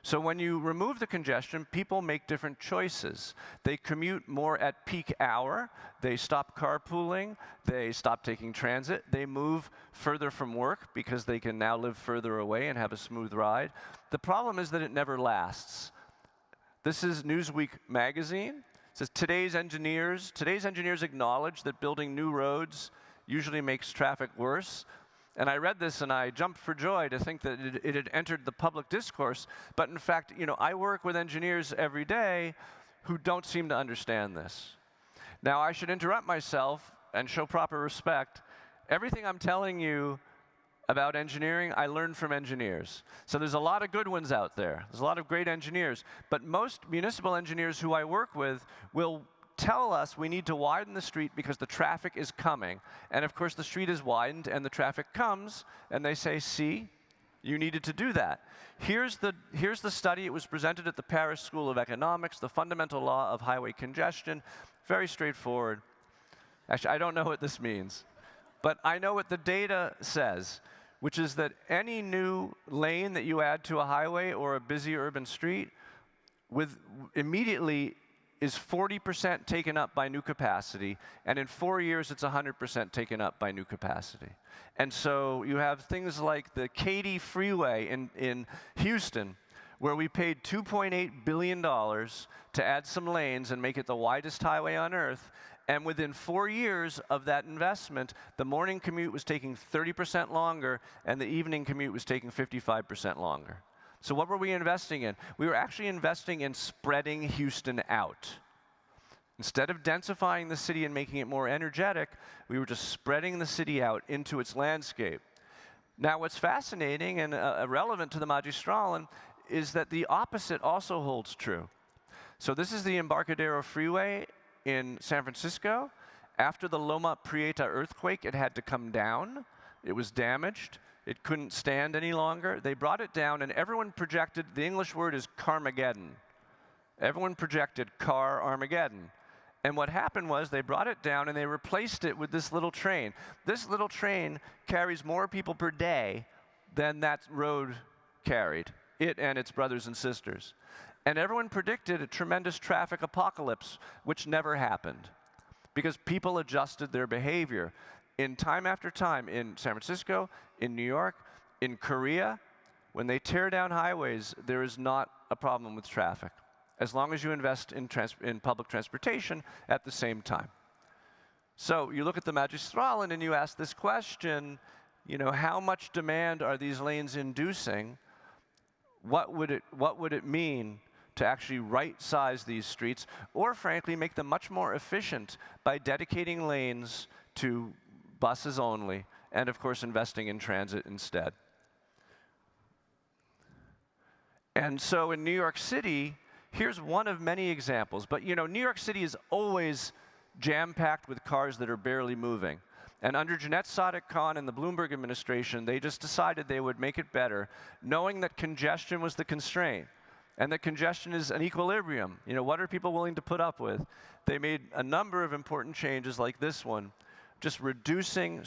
So when you remove the congestion, people make different choices. They commute more at peak hour, they stop carpooling, they stop taking transit, they move further from work because they can now live further away and have a smooth ride. The problem is that it never lasts. This is Newsweek magazine. says today's engineers acknowledge that building new roads usually makes traffic worse. And I read this and I jumped for joy to think that it had entered the public discourse. But in fact, I work with engineers every day who don't seem to understand this. Now, I should interrupt myself and show proper respect. Everything I'm telling you about engineering, I learned from engineers. So there's a lot of good ones out there. There's a lot of great engineers. But most municipal engineers who I work with will tell us we need to widen the street because the traffic is coming. And of course, the street is widened and the traffic comes, and they say, see, you needed to do that. Here's the study. It was presented at the Paris School of Economics, the fundamental law of highway congestion. Very straightforward. Actually, I don't know what this means. But I know what the data says, which is that any new lane that you add to a highway or a busy urban street immediately is 40% taken up by new capacity, and in 4 years it's 100% taken up by new capacity. And so you have things like the Katy Freeway in Houston, where we paid $2.8 billion to add some lanes and make it the widest highway on earth, and within 4 years of that investment, the morning commute was taking 30% longer, and the evening commute was taking 55% longer. So what were we investing in? We were actually investing in spreading Houston out. Instead of densifying the city and making it more energetic, we were just spreading the city out into its landscape. Now, what's fascinating and relevant to the Magistralen is that the opposite also holds true. So this is the Embarcadero Freeway in San Francisco. After the Loma Prieta earthquake, it had to come down. It was damaged. It couldn't stand any longer. They brought it down, and everyone projected, the English word is Carmageddon. Everyone projected car Armageddon. And what happened was they brought it down and they replaced it with this little train. This little train carries more people per day than that road carried, it and its brothers and sisters. And everyone predicted a tremendous traffic apocalypse, which never happened because people adjusted their behavior. In time after time, in San Francisco, in New York, in Korea, when they tear down highways, there is not a problem with traffic, as long as you invest in public transportation at the same time. So you look at the Magistralen and you ask this question, how much demand are these lanes inducing? What would it mean to actually right-size these streets, or frankly, make them much more efficient by dedicating lanes to buses only, and of course investing in transit instead. And so in New York City, here's one of many examples. But New York City is always jam-packed with cars that are barely moving. And under Jeanette Sadiq-Khan and the Bloomberg administration, they just decided they would make it better, knowing that congestion was the constraint, and that congestion is an equilibrium. What are people willing to put up with? They made a number of important changes like this one, just reducing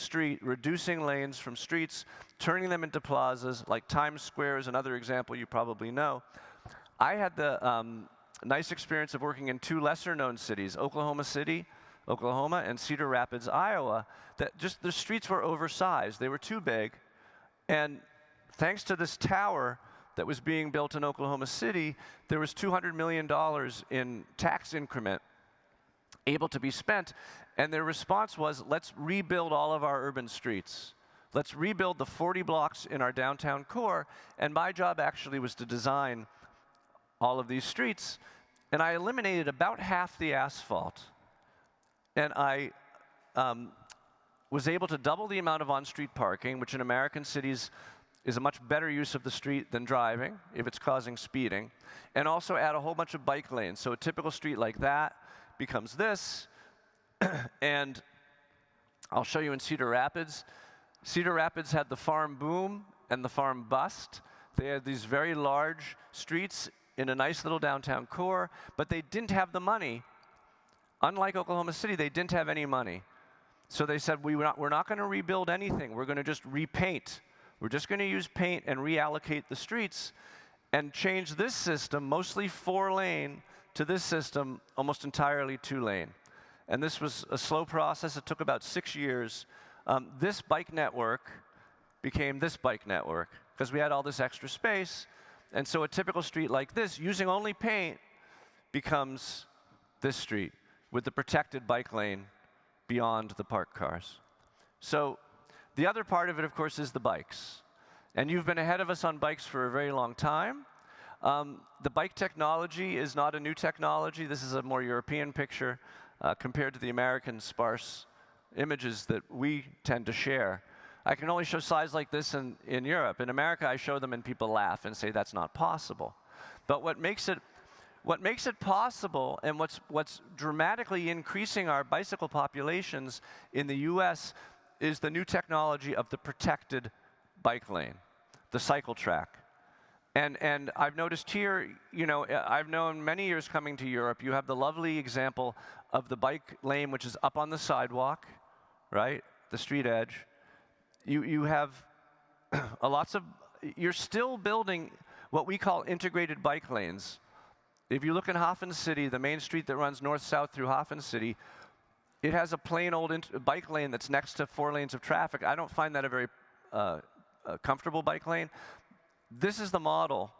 lanes from streets, turning them into plazas, like Times Square is another example you probably know. I had the nice experience of working in two lesser-known cities, Oklahoma City, Oklahoma, and Cedar Rapids, Iowa, that just the streets were oversized. They were too big. And thanks to this tower that was being built in Oklahoma City, there was $200 million in tax increment able to be spent. And their response was, let's rebuild all of our urban streets. Let's rebuild the 40 blocks in our downtown core. And my job actually was to design all of these streets. And I eliminated about half the asphalt. And I was able to double the amount of on-street parking, which in American cities is a much better use of the street than driving if it's causing speeding, and also add a whole bunch of bike lanes. So a typical street like that becomes this. And I'll show you in Cedar Rapids. Cedar Rapids had the farm boom and the farm bust. They had these very large streets in a nice little downtown core, but they didn't have the money. Unlike Oklahoma City, they didn't have any money. So they said, we're not going to rebuild anything. We're going to just repaint. We're just going to use paint and reallocate the streets and change this system, mostly 4-lane, to this system, almost entirely 2-lane. And this was a slow process. It took about 6 years. This bike network became this bike network because we had all this extra space. And so a typical street like this, using only paint, becomes this street with the protected bike lane beyond the parked cars. So the other part of it, of course, is the bikes. And you've been ahead of us on bikes for a very long time. The bike technology is not a new technology. This is a more European picture compared to the American sparse images that we tend to share. I can only show slides like this in Europe. In America, I show them and people laugh and say that's not possible. But what makes it possible, and what's dramatically increasing our bicycle populations in the US, is the new technology of the protected bike lane, the cycle track. And I've noticed here, you know, I've known many years coming to Europe, you have the lovely example of the bike lane which is up on the sidewalk, right, the street edge. You have you're still building what we call integrated bike lanes. If you look in Hafen City, the main street that runs north-south through Hafen City, it has a plain old bike lane that's next to 4 lanes of traffic. I don't find that a very comfortable bike lane. This is the model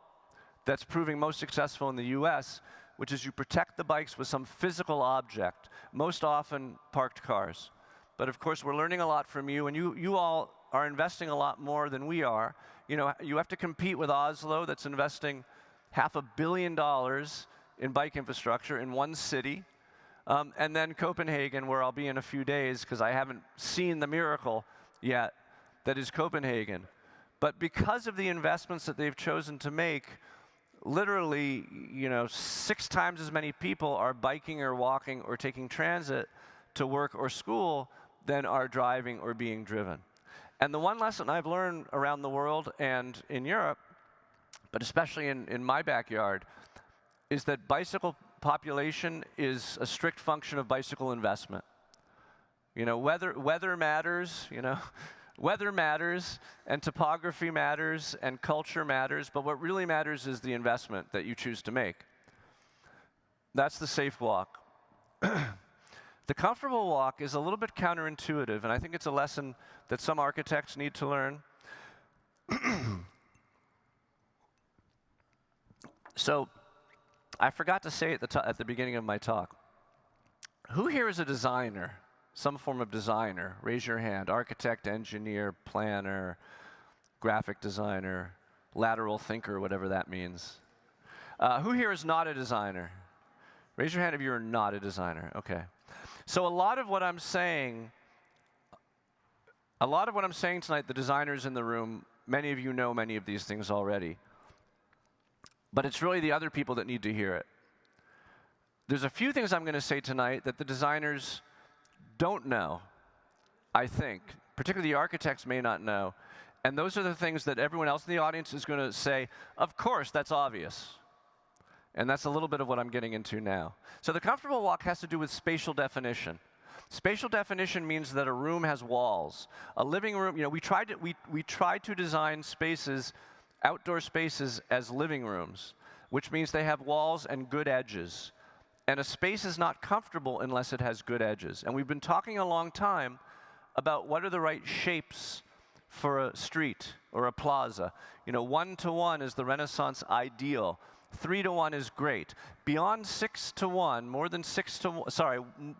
that's proving most successful in the US, which is you protect the bikes with some physical object, most often parked cars. But of course, we're learning a lot from you, and you all are investing a lot more than we are. You know, you have to compete with Oslo, that's investing $500 million in bike infrastructure in one city. And then Copenhagen, where I'll be in a few days, because I haven't seen the miracle yet that is Copenhagen. But because of the investments that they've chosen to make, literally, you know, 6 times as many people are biking or walking or taking transit to work or school than are driving or being driven. And the one lesson I've learned around the world and in Europe, but especially in my backyard, is that bicycle population is a strict function of bicycle investment. You know, weather matters, you know. Weather matters, and topography matters, and culture matters, but what really matters is the investment that you choose to make. That's the safe walk. The comfortable walk is a little bit counterintuitive, and I think it's a lesson that some architects need to learn. So, I forgot to say at the beginning of my talk, who here is a designer? Some form of designer? Raise your hand. Architect, engineer, planner, graphic designer, lateral thinker, whatever that means. Who here is not a designer? Raise your hand if you're not a designer. Okay. So a lot of what I'm saying tonight, the designers in the room, many of you know many of these things already. But it's really the other people that need to hear it. There's a few things I'm going to say tonight that the designers don't know, I think. Particularly the architects may not know. And those are the things that everyone else in the audience is going to say, of course, that's obvious. And that's a little bit of what I'm getting into now. So the comfortable walk has to do with spatial definition. Spatial definition means that a room has walls. A living room, you know, we tried to design spaces, outdoor spaces, as living rooms, which means they have walls and good edges. And a space is not comfortable unless it has good edges. And we've been talking a long time about what are the right shapes for a street or a plaza. You know, 1-to-1 is the Renaissance ideal. 3-to-1 is great. Beyond 6-to-1,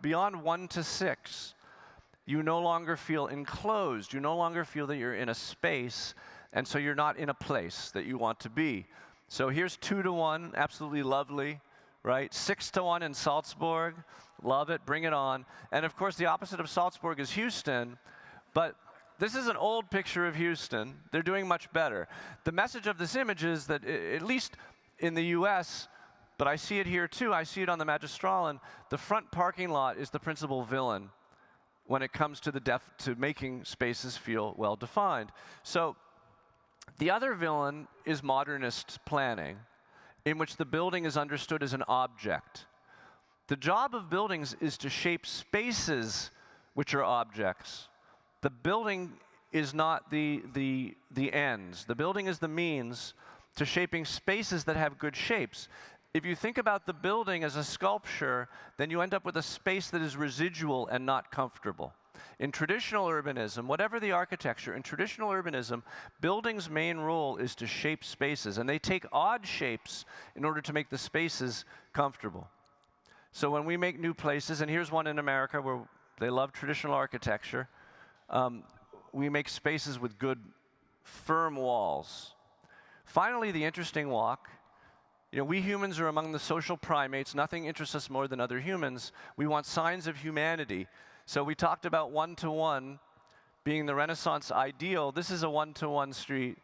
beyond 1-to-6, you no longer feel enclosed. You no longer feel that you're in a space, and so you're not in a place that you want to be. So here's 2-to-1, absolutely lovely. Right? 6-to-1 in Salzburg, love it, bring it on. And of course, the opposite of Salzburg is Houston, but this is an old picture of Houston. They're doing much better. The message of this image is that, at least in the US, but I see it here too, I see it on the Magistralen, the front parking lot is the principal villain when it comes to to making spaces feel well defined. So the other villain is modernist planning, in which the building is understood as an object. The job of buildings is to shape spaces which are objects. The building is not the ends. The building is the means to shaping spaces that have good shapes. If you think about the building as a sculpture, then you end up with a space that is residual and not comfortable. In traditional urbanism, whatever the architecture, in traditional urbanism, buildings' main role is to shape spaces, and they take odd shapes in order to make the spaces comfortable. So when we make new places, and here's one in America where they love traditional architecture, we make spaces with good, firm walls. Finally, the interesting walk. You know, we humans are among the social primates. Nothing interests us more than other humans. We want signs of humanity. So we talked about one-to-one being the Renaissance ideal. This is a one-to-one street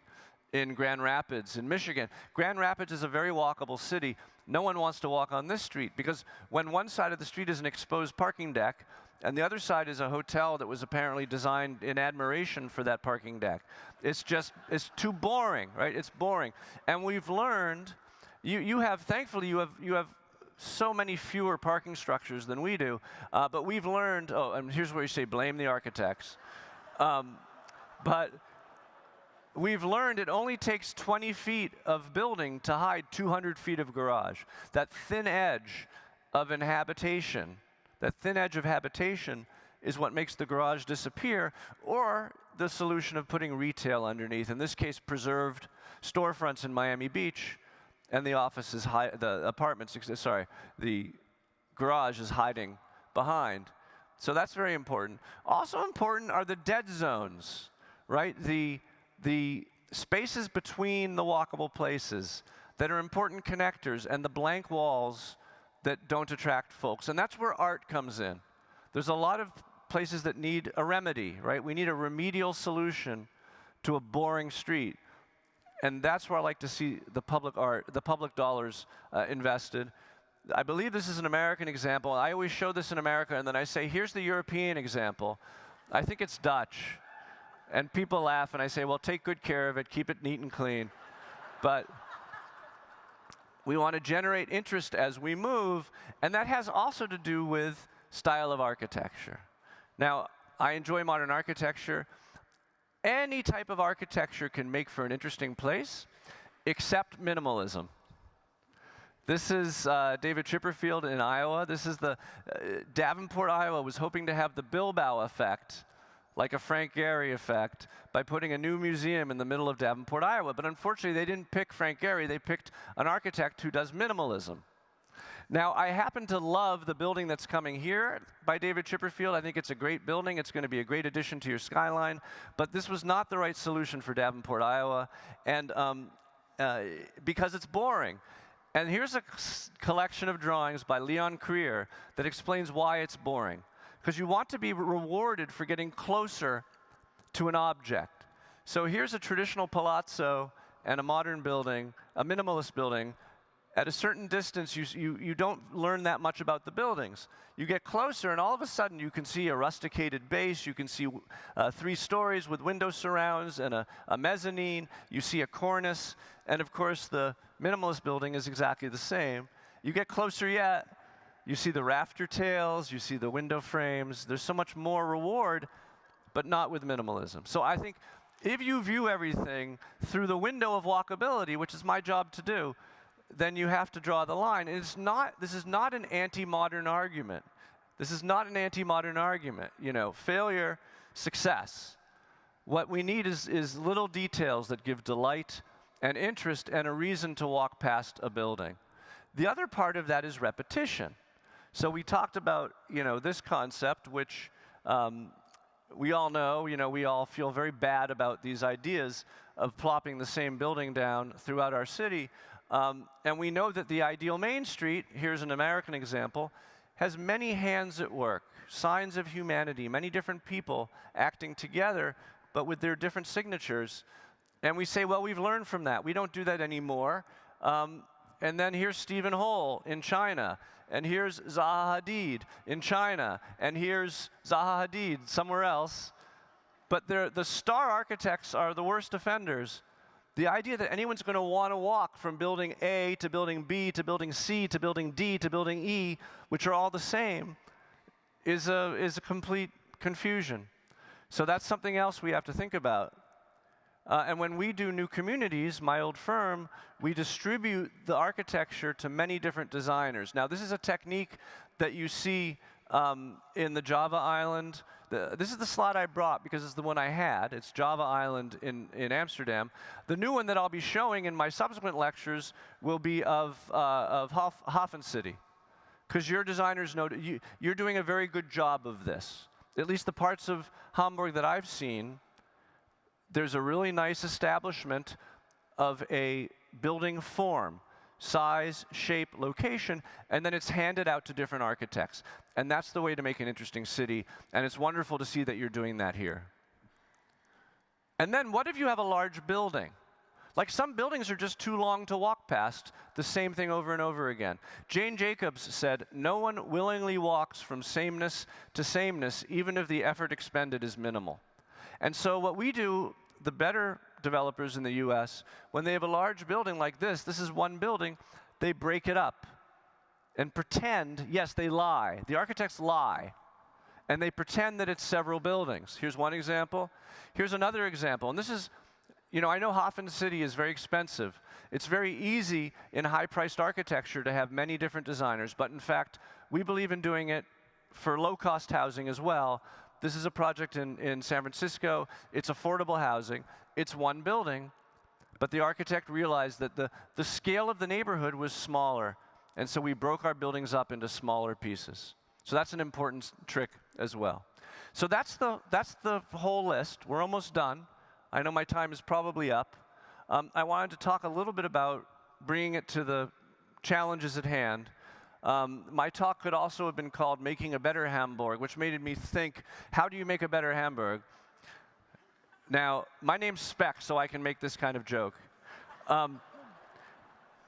in Grand Rapids in Michigan. Grand Rapids is a very walkable city. No one wants to walk on this street because when one side of the street is an exposed parking deck and the other side is a hotel that was apparently designed in admiration for that parking deck, it's too boring, right? It's boring. And we've learned, thankfully you have so many fewer parking structures than we do, but we've learned, oh, and here's where you say blame the architects. But we've learned it only takes 20 feet of building to hide 200 feet of garage. That thin edge of habitation is what makes the garage disappear, or the solution of putting retail underneath. In this case, preserved storefronts in Miami Beach, and the garage is hiding behind. So that's very important. Also important are the dead zones, right? The spaces between the walkable places that are important connectors and the blank walls that don't attract folks. And that's where art comes in. There's a lot of places that need a remedy, right? We need a remedial solution to a boring street. And that's where I like to see the public dollars invested. I believe this is an American example. I always show this in America, and then I say, here's the European example. I think it's Dutch. And people laugh, and I say, well, take good care of it, keep it neat and clean. But we want to generate interest as we move, and that has also to do with style of architecture. Now, I enjoy modern architecture. Any type of architecture can make for an interesting place, except minimalism. This is David Chipperfield in Iowa. This is Davenport, Iowa was hoping to have the Bilbao effect, like a Frank Gehry effect, by putting a new museum in the middle of Davenport, Iowa. But unfortunately, they didn't pick Frank Gehry. They picked an architect who does minimalism. Now, I happen to love the building that's coming here by David Chipperfield. I think it's a great building. It's going to be a great addition to your skyline. But this was not the right solution for Davenport, Iowa, and because it's boring. And here's a collection of drawings by Leon Creer that explains why it's boring. Because you want to be rewarded for getting closer to an object. So here's a traditional palazzo and a modern building, a minimalist building. At a certain distance, you don't learn that much about the buildings. You get closer, and all of a sudden, you can see a rusticated base. You can see 3 stories with window surrounds and a mezzanine. You see a cornice. And of course, the minimalist building is exactly the same. You get closer yet, you see the rafter tails, you see the window frames. There's so much more reward, but not with minimalism. So I think if you view everything through the window of walkability, which is my job to do, then you have to draw the line. And this is not an anti-modern argument. This is not an anti-modern argument. You know, failure, success. What we need is little details that give delight and interest and a reason to walk past a building. The other part of that is repetition. So we talked about, this concept, which we all know, we all feel very bad about these ideas of plopping the same building down throughout our city. And we know that the ideal Main Street, here's an American example, has many hands at work, signs of humanity, many different people acting together, but with their different signatures. And we say, well, we've learned from that. We don't do that anymore. And then here's Stephen Hole in China, and here's Zaha Hadid in China, and here's Zaha Hadid somewhere else. But the star architects are the worst offenders. The idea that anyone's going to want to walk from building A to building B to building C to building D to building E, which are all the same, is a complete confusion. So that's something else we have to think about. And when we do new communities, my old firm, we distribute the architecture to many different designers. Now, this is a technique that you see in the Java Island. This is the slide I brought because it's the one I had. It's Java Island in Amsterdam. The new one that I'll be showing in my subsequent lectures will be of Hafen City. because your designers know you're doing a very good job of this. At least the parts of Hamburg that I've seen, there's a really nice establishment of a building form, size, shape, location, and then it's handed out to different architects. And that's the way to make an interesting city, and it's wonderful to see that you're doing that here. And then what if you have a large building? Like some buildings are just too long to walk past, the same thing over and over again. Jane Jacobs said, "No one willingly walks from sameness to sameness, even if the effort expended is minimal." And so what we do, the better developers in the US, when they have a large building like this is one building, they break it up and pretend, yes, they lie. The architects lie. And they pretend that it's several buildings. Here's one example. Here's another example. And this is, you know, I know Hafen City is very expensive. It's very easy in high-priced architecture to have many different designers, but in fact, we believe in doing it for low-cost housing as well. This is a project in San Francisco. It's affordable housing. It's one building, but the architect realized that the scale of the neighborhood was smaller, and so we broke our buildings up into smaller pieces. So that's an important trick as well. So that's the whole list. We're almost done. I know my time is probably up. I wanted to talk a little bit about bringing it to the challenges at hand. My talk could also have been called Making a Better Hamburg, which made me think, how do you make a better Hamburg? Now, my name's Speck, so I can make this kind of joke.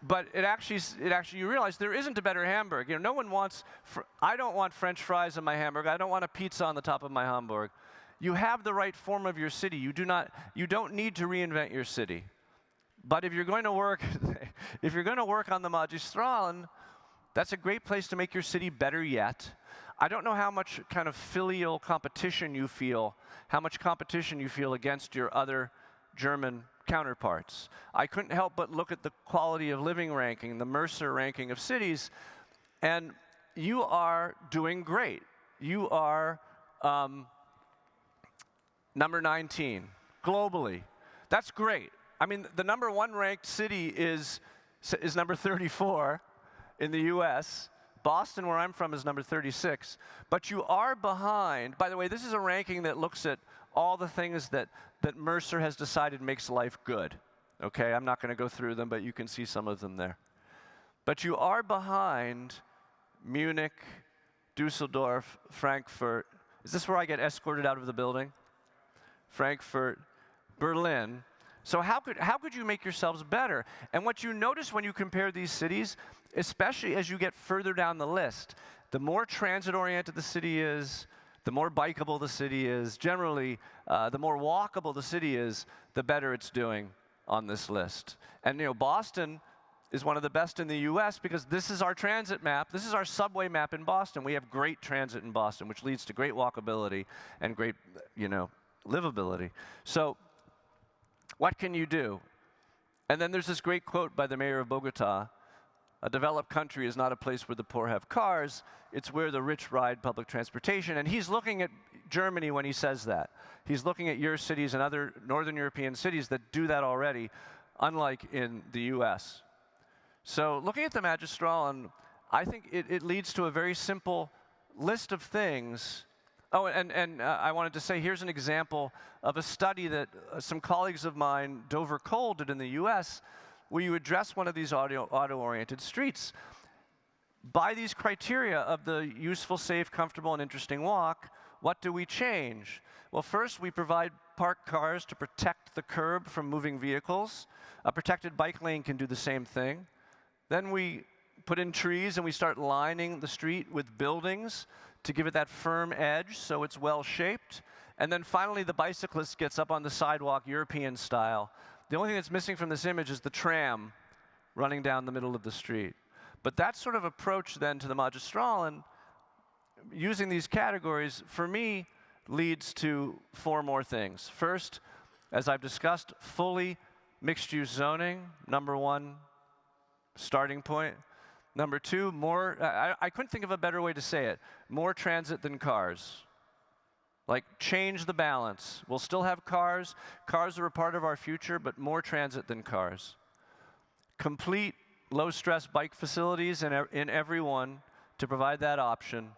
But it actually, you realize there isn't a better Hamburg. You know, no one wants, I don't want French fries in my Hamburg. I don't want a pizza on the top of my Hamburg. You have the right form of your city. You don't need to reinvent your city. But if you're going to work, on the Magistralen, that's a great place to make your city better yet. I don't know how much kind of filial competition you feel, against your other German counterparts. I couldn't help but look at the quality of living ranking, the Mercer ranking of cities, and you are doing great. You are number 19 globally. That's great. I mean, the number 1 ranked city is number 34 in the US. Boston, where I'm from, is number 36. But you are behind. By the way, this is a ranking that looks at all the things that Mercer has decided makes life good. Okay, I'm not going to go through them, but you can see some of them there. But you are behind Munich, Dusseldorf, Frankfurt. Is this where I get escorted out of the building? Frankfurt, Berlin. So how could you make yourselves better? And what you notice when you compare these cities, especially as you get further down the list, the more transit-oriented the city is, the more bikeable the city is. Generally, the more walkable the city is, the better it's doing on this list. And you know, Boston is one of the best in the US because this is our transit map. This is our subway map in Boston. We have great transit in Boston, which leads to great walkability and great, livability. So what can you do? And then there's this great quote by the mayor of Bogota: "A developed country is not a place where the poor have cars, it's where the rich ride public transportation." And he's looking at Germany when he says that. He's looking at your cities and other Northern European cities that do that already, unlike in the US. So looking at the Magistralen, I think it leads to a very simple list of things. Oh, and I wanted to say, here's an example of a study that some colleagues of mine, Dover Cole, did in the US, where you address one of these auto-oriented streets. By these criteria of the useful, safe, comfortable, and interesting walk, what do we change? Well, first, we provide parked cars to protect the curb from moving vehicles. A protected bike lane can do the same thing. Then we put in trees and we start lining the street with buildings to give it that firm edge so it's well-shaped. And then finally, the bicyclist gets up on the sidewalk, European style. The only thing that's missing from this image is the tram running down the middle of the street. But that sort of approach then to the Magistralen, using these categories, for me, leads to 4 more things. First, as I've discussed, fully mixed-use zoning, number 1 starting point. Number 2, more, I couldn't think of a better way to say it, more transit than cars. Like, change the balance. We'll still have cars. Cars are a part of our future, but more transit than cars. Complete low-stress bike facilities in every one to provide that option.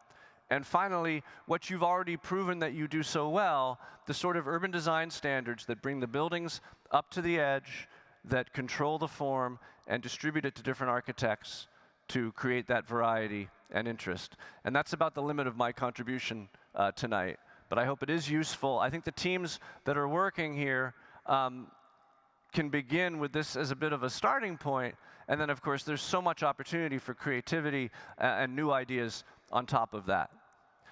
And finally, what you've already proven that you do so well, the sort of urban design standards that bring the buildings up to the edge, that control the form, and distribute it to different architects to create that variety and interest. And that's about the limit of my contribution tonight. But I hope it is useful. I think the teams that are working here can begin with this as a bit of a starting point. And then, of course, there's so much opportunity for creativity and new ideas on top of that.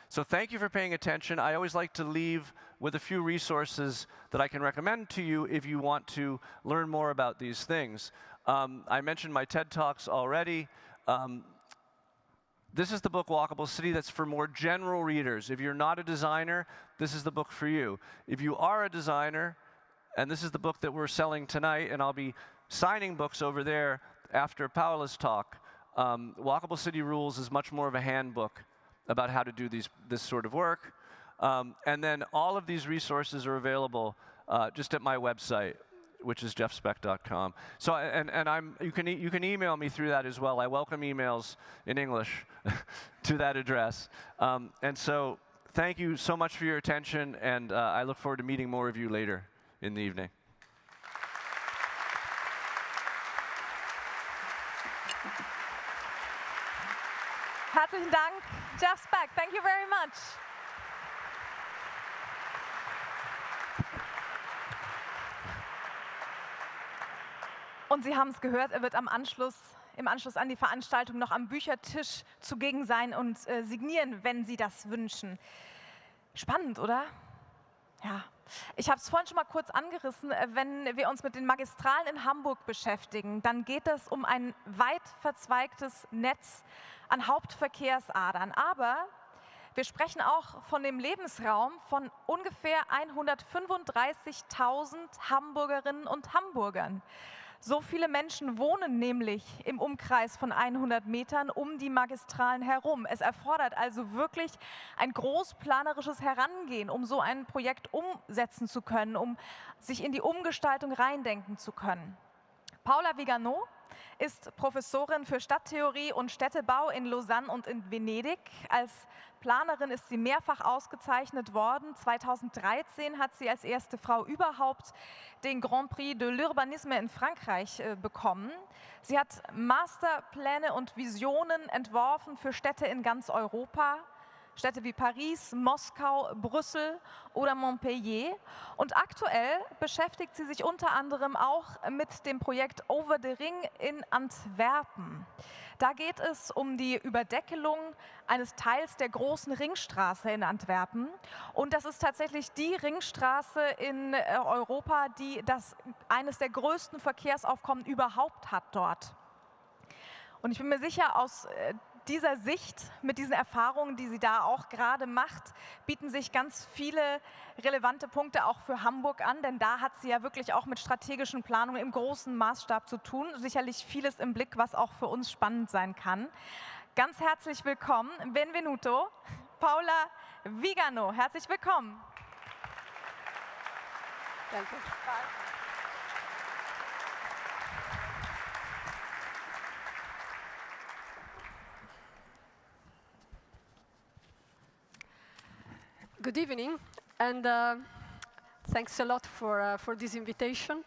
So thank you for paying attention. I always like to leave with a few resources that I can recommend to you if you want to learn more about these things. I mentioned my TED Talks already. This is the book Walkable City that's for more general readers. If you're not a designer, this is the book for you. If you are a designer, and this is the book that we're selling tonight, and I'll be signing books over there after Paola's talk, Walkable City Rules is much more of a handbook about how to do this sort of work. And then all of these resources are available just at my website, which is jeffspeck.com. So, you can email me through that as well. I welcome emails in English to that address. And so thank you so much for your attention, and I look forward to meeting more of you later in the evening. Herzlichen Dank, Jeff Speck. Thank you very much. Und Sie haben es gehört, er wird im Anschluss an die Veranstaltung noch am Büchertisch zugegen sein und signieren, wenn Sie das wünschen. Spannend, oder? Ja. Ich habe es vorhin schon mal kurz angerissen. Wenn wir uns mit den Magistralen in Hamburg beschäftigen, dann geht es um ein weit verzweigtes Netz an Hauptverkehrsadern. Aber wir sprechen auch von dem Lebensraum von ungefähr 135.000 Hamburgerinnen und Hamburgern. So viele Menschen wohnen nämlich im Umkreis von 100 Metern um die Magistralen herum. Es erfordert also wirklich ein großplanerisches Herangehen, um so ein Projekt umsetzen zu können, um sich in die Umgestaltung reindenken zu können. Paola Vigano ist Professorin für Stadttheorie und Städtebau in Lausanne und in Venedig. Als Planerin ist sie mehrfach ausgezeichnet worden. 2013 hat sie als erste Frau überhaupt den Grand Prix de l'Urbanisme in Frankreich bekommen. Sie hat Masterpläne und Visionen entworfen für Städte in ganz Europa. Städte wie Paris, Moskau, Brüssel oder Montpellier. Und aktuell beschäftigt sie sich unter anderem auch mit dem Projekt Over the Ring in Antwerpen. Da geht es um die Überdeckelung eines Teils der großen Ringstraße in Antwerpen. Und das ist tatsächlich die Ringstraße in Europa, die eines der größten Verkehrsaufkommen überhaupt hat dort. Und ich bin mir sicher, aus dieser Sicht, mit diesen Erfahrungen, die sie da auch gerade macht, bieten sich ganz viele relevante Punkte auch für Hamburg an, denn da hat sie ja wirklich auch mit strategischen Planungen im großen Maßstab zu tun. Sicherlich vieles im Blick, was auch für uns spannend sein kann. Ganz herzlich willkommen, benvenuto, Paola Vigano. Herzlich willkommen. Danke. Good evening, and thanks a lot for this invitation.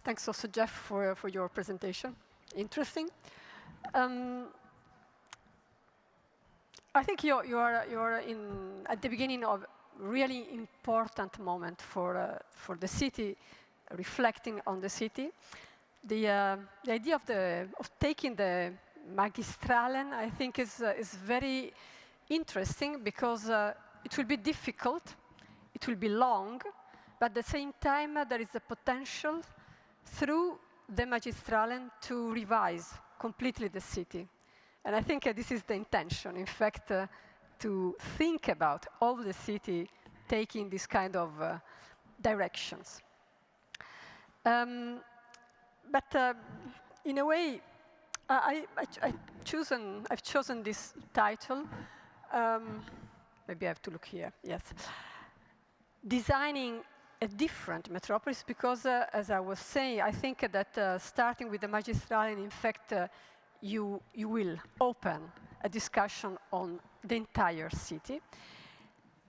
Thanks also, Jeff, for your presentation. Interesting. I think you're at the beginning of a really important moment for the city, reflecting on the city. The idea of taking the Magistralen, I think, is very interesting because it will be difficult, it will be long, but at the same time there is a potential through the Magistralen to revise completely the city. And I think this is the intention, in fact, to think about all the city taking this kind of directions. But in a way, I've chosen this title. Maybe I have to look here, yes. Designing a different metropolis, because as I was saying, I think that starting with the Magistralen, in fact, you will open a discussion on the entire city,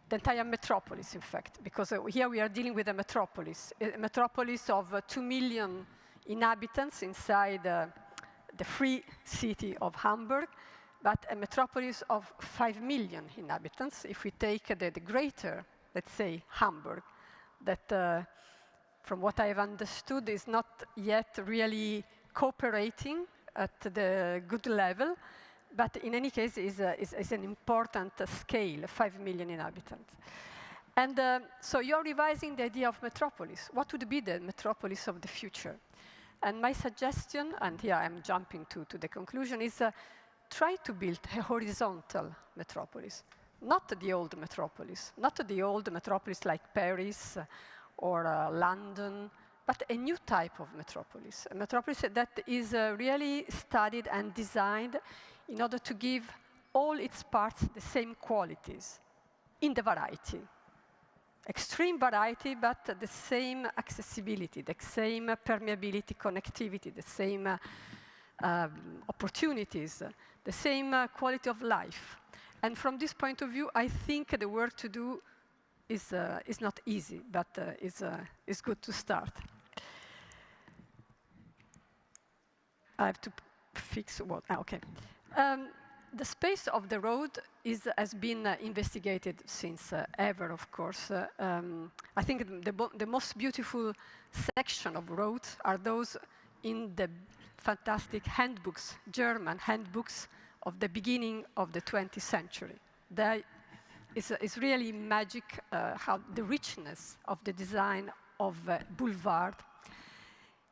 the entire metropolis, in fact, because here we are dealing with a metropolis of 2 million inhabitants inside the free city of Hamburg, but a metropolis of 5 million inhabitants. If we take the greater, let's say, Hamburg, that from what I've understood is not yet really cooperating at the good level, but in any case is an important scale, 5 million inhabitants. And so you're revising the idea of metropolis. What would be the metropolis of the future? And my suggestion, and here I'm jumping to the conclusion, is try to build a horizontal metropolis. Not the old metropolis, not the old metropolis like Paris or London, but a new type of metropolis. A metropolis that is really studied and designed in order to give all its parts the same qualities in the variety. Extreme variety, but the same accessibility, the same permeability, connectivity, the same opportunities, the same quality of life. And from this point of view, I think the work to do is not easy, but is good to start. I have to fix what? Okay. The space of the road has been investigated since ever, of course. I think the most beautiful section of roads are those in the fantastic handbooks, German handbooks of the beginning of the 20th century. It's really magic how the richness of the design of boulevard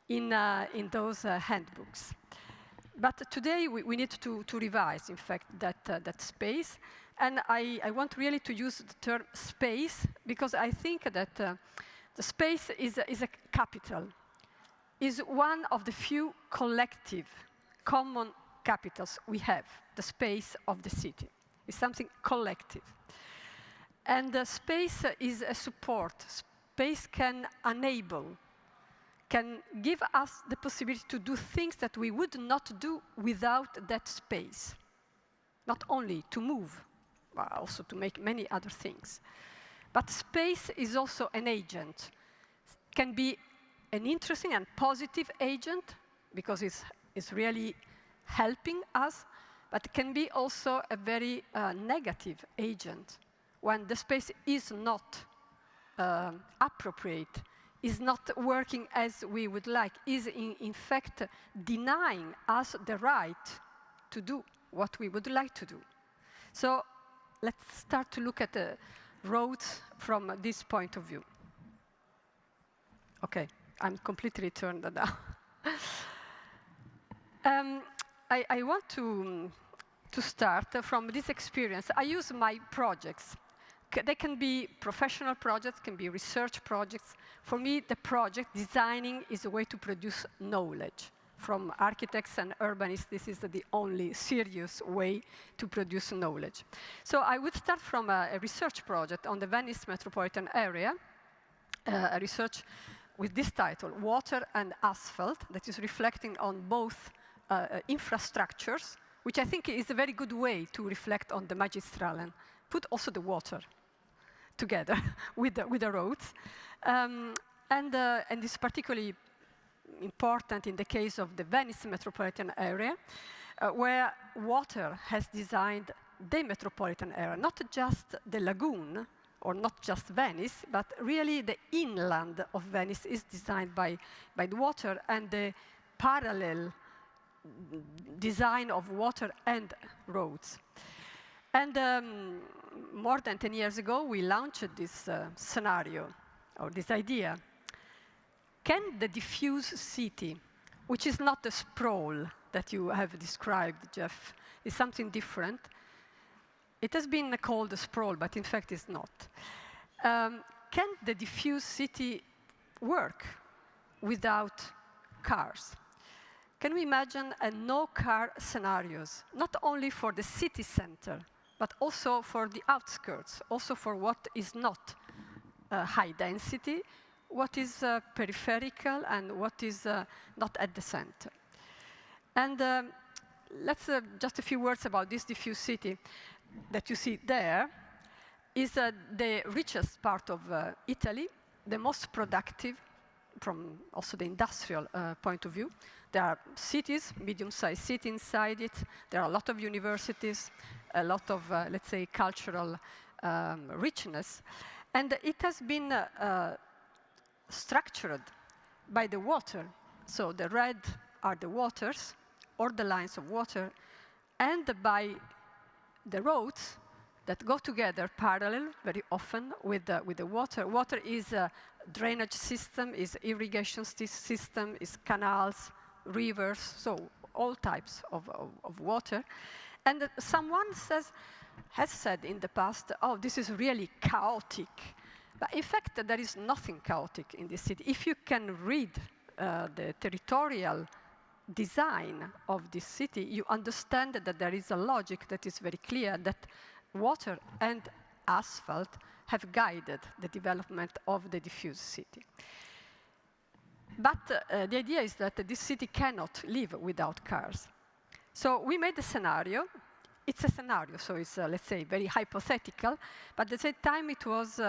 in those handbooks. But today we need to revise, in fact, that space. And I want really to use the term space because I think that the space is a capital, is one of the few collective, common capitals we have, the space of the city. It's something collective. And the space is a support. Space can enable, can give us the possibility to do things that we would not do without that space. Not only to move, but also to make many other things. But space is also an agent. Can be an interesting and positive agent, because it's really helping us, but it can be also a very negative agent when the space is not appropriate, is not working as we would like, is in fact denying us the right to do what we would like to do. So let's start to look at the roads from this point of view. Okay, I'm completely turned down. I want to start from this experience. I use my projects. They can be professional projects, can be research projects. For me, the project designing is a way to produce knowledge. From architects and urbanists, this is the only serious way to produce knowledge. So I would start from a research project on the Venice metropolitan area, a research with this title, Water and Asphalt, that is reflecting on both infrastructures, which I think is a very good way to reflect on the Magistralen. Put also the water together with the roads. And it's particularly important in the case of the Venice metropolitan area, where water has designed the metropolitan area, not just the lagoon, or not just Venice, but really the inland of Venice is designed by the water, and the parallel design of water and roads. And more than 10 years ago, we launched this scenario, or this idea. Can the diffuse city, which is not the sprawl that you have described, Jeff, is something different? It has been called a sprawl, but in fact it's not. Can the diffuse city work without cars? Can we imagine a no-car scenarios, not only for the city center, but also for the outskirts, also for what is not high density, what is peripheral, and what is not at the center? And let's just a few words about this diffuse city that you see there. Is the richest part of Italy, the most productive from also the industrial point of view. There are cities, medium-sized cities inside it. There are a lot of universities, a lot of, let's say, cultural richness. And it has been structured by the water. So the red are the waters, or the lines of water, and by the roads that go together parallel very often with the water. Water is a drainage system, is irrigation system, is canals, rivers, so all types of water. And someone has said in the past, oh, this is really chaotic. But in fact, there is nothing chaotic in this city. If you can read the territorial design of this city, you understand that there is a logic that is very clear, that water and asphalt have guided the development of the diffuse city. But the idea is that this city cannot live without cars. So we made a scenario. It's a scenario, so it's, let's say, very hypothetical, but at the same time it was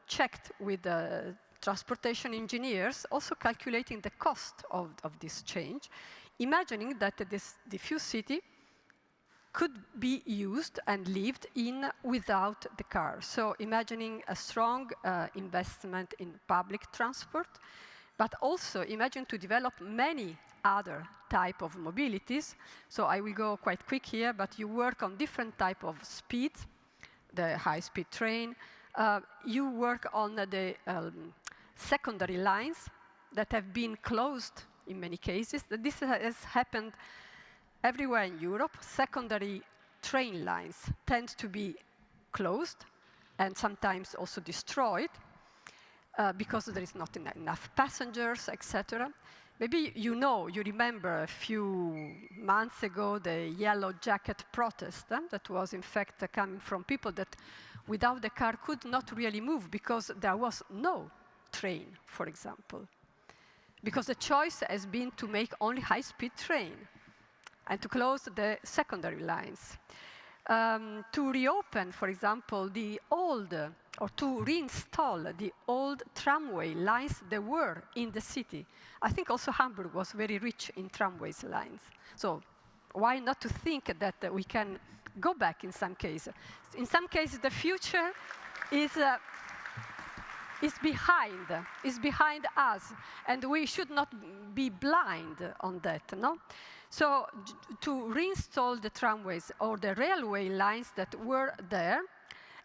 checked with transportation engineers, also calculating the cost of this change, imagining that this diffuse city could be used and lived in without the car. So imagining a strong investment in public transport, but also imagine to develop many other type of mobilities. So I will go quite quick here, but you work on different type of speeds, the high-speed train. You work on the secondary lines that have been closed in many cases. This has happened everywhere in Europe. Secondary train lines tend to be closed and sometimes also destroyed because there is not enough passengers, etc. Maybe you remember a few months ago the yellow jacket protest that was in fact coming from people that without the car could not really move because there was no train, for example. Because the choice has been to make only high-speed train and to close the secondary lines. To reopen, for example, the old, or to reinstall the old tramway lines that were in the city. I think also Hamburg was very rich in tramways lines. So why not to think that we can go back in some cases? In some cases, the future is behind us, and we should not be blind on that, no? So to reinstall the tramways or the railway lines that were there,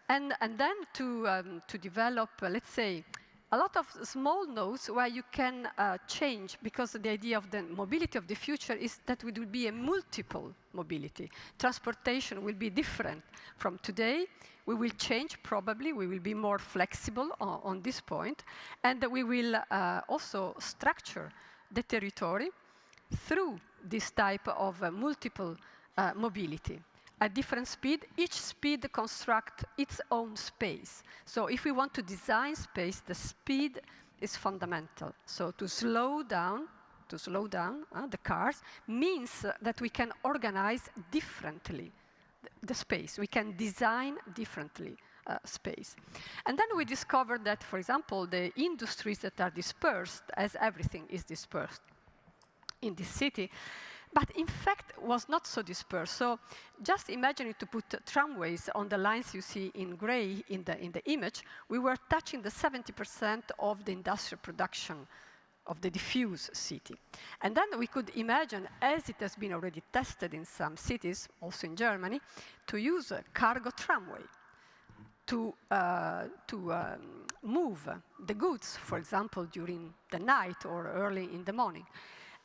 and then to develop, let's say, a lot of small nodes where you can change, because the idea of the mobility of the future is that it will be a multiple mobility. Transportation will be different from today. We will change, probably. We will be more flexible on this point. And we will also structure the territory through this type of multiple mobility. At different speed, each speed constructs its own space. So if we want to design space, the speed is fundamental. So to slow down the cars means that we can organize differently the space. We can design differently space. And then we discovered that, for example, the industries that are dispersed, as everything is dispersed in this city, but in fact was not so dispersed. So just imagine to put tramways on the lines you see in gray in the image. We were touching the 70% of the industrial production of the diffuse city. And then we could imagine, as it has been already tested in some cities, also in Germany, to use a cargo tramway to move the goods, for example, during the night or early in the morning.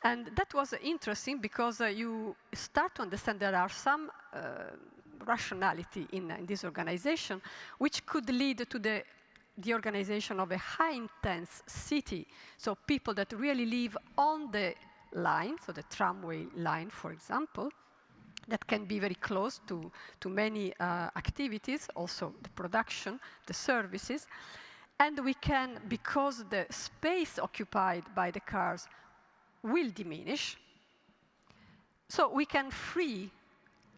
And that was interesting because you start to understand there are some rationality in this organization, which could lead to the organization of a high-intense city. So people that really live on the line, so the tramway line, for example, that can be very close to many activities, also the production, the services. And we can, because the space occupied by the cars will diminish, So we can free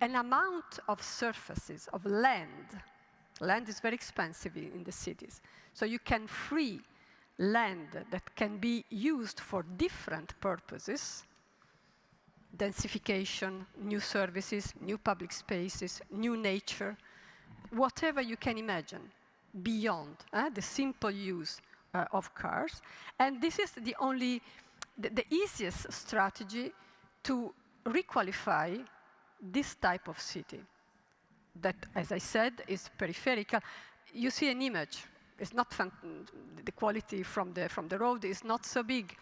an amount of surfaces, of land. Land is very expensive in the cities. So you can free land that can be used for different purposes: densification, new services, new public spaces, new nature, whatever you can imagine beyond the simple use of cars. And this is the easiest strategy to requalify this type of city that, as I said, is peripheral. You see an image. It's not the quality from the road is not so big,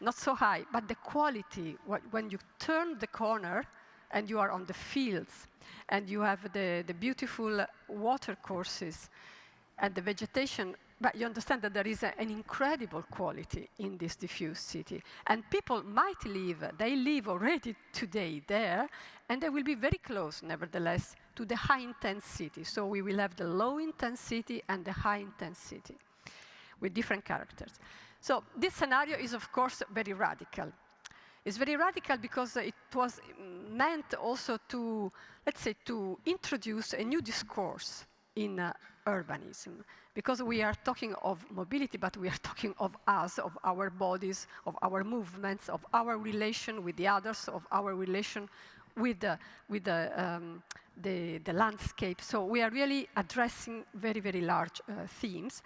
not so high, but the quality when you turn the corner and you are on the fields and you have the beautiful water courses and the vegetation, but you understand that there is an incredible quality in this diffuse city. And people might they live already today there, and they will be very close, nevertheless, to the high-intense city. So we will have the low-intense city and the high-intense city with different characters. So this scenario is, of course, very radical. It's very radical because it was meant also to, let's say, to introduce a new discourse in urbanism. Because we are talking of mobility, but we are talking of us, of our bodies, of our movements, of our relation with the others, of our relation with the landscape. So we are really addressing very, very large themes.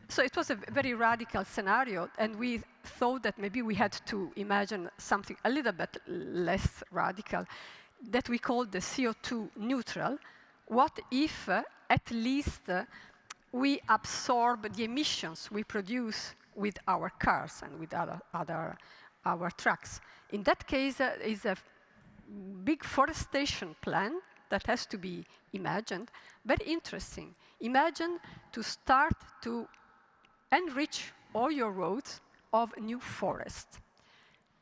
So it was a very radical scenario, and we thought that maybe we had to imagine something a little bit less radical, that we called the CO2 neutral. What if, at least, we absorb the emissions we produce with our cars and with our trucks? In that case, is a big forestation plan that has to be imagined. Very interesting. Imagine to start to enrich all your roads of new forest,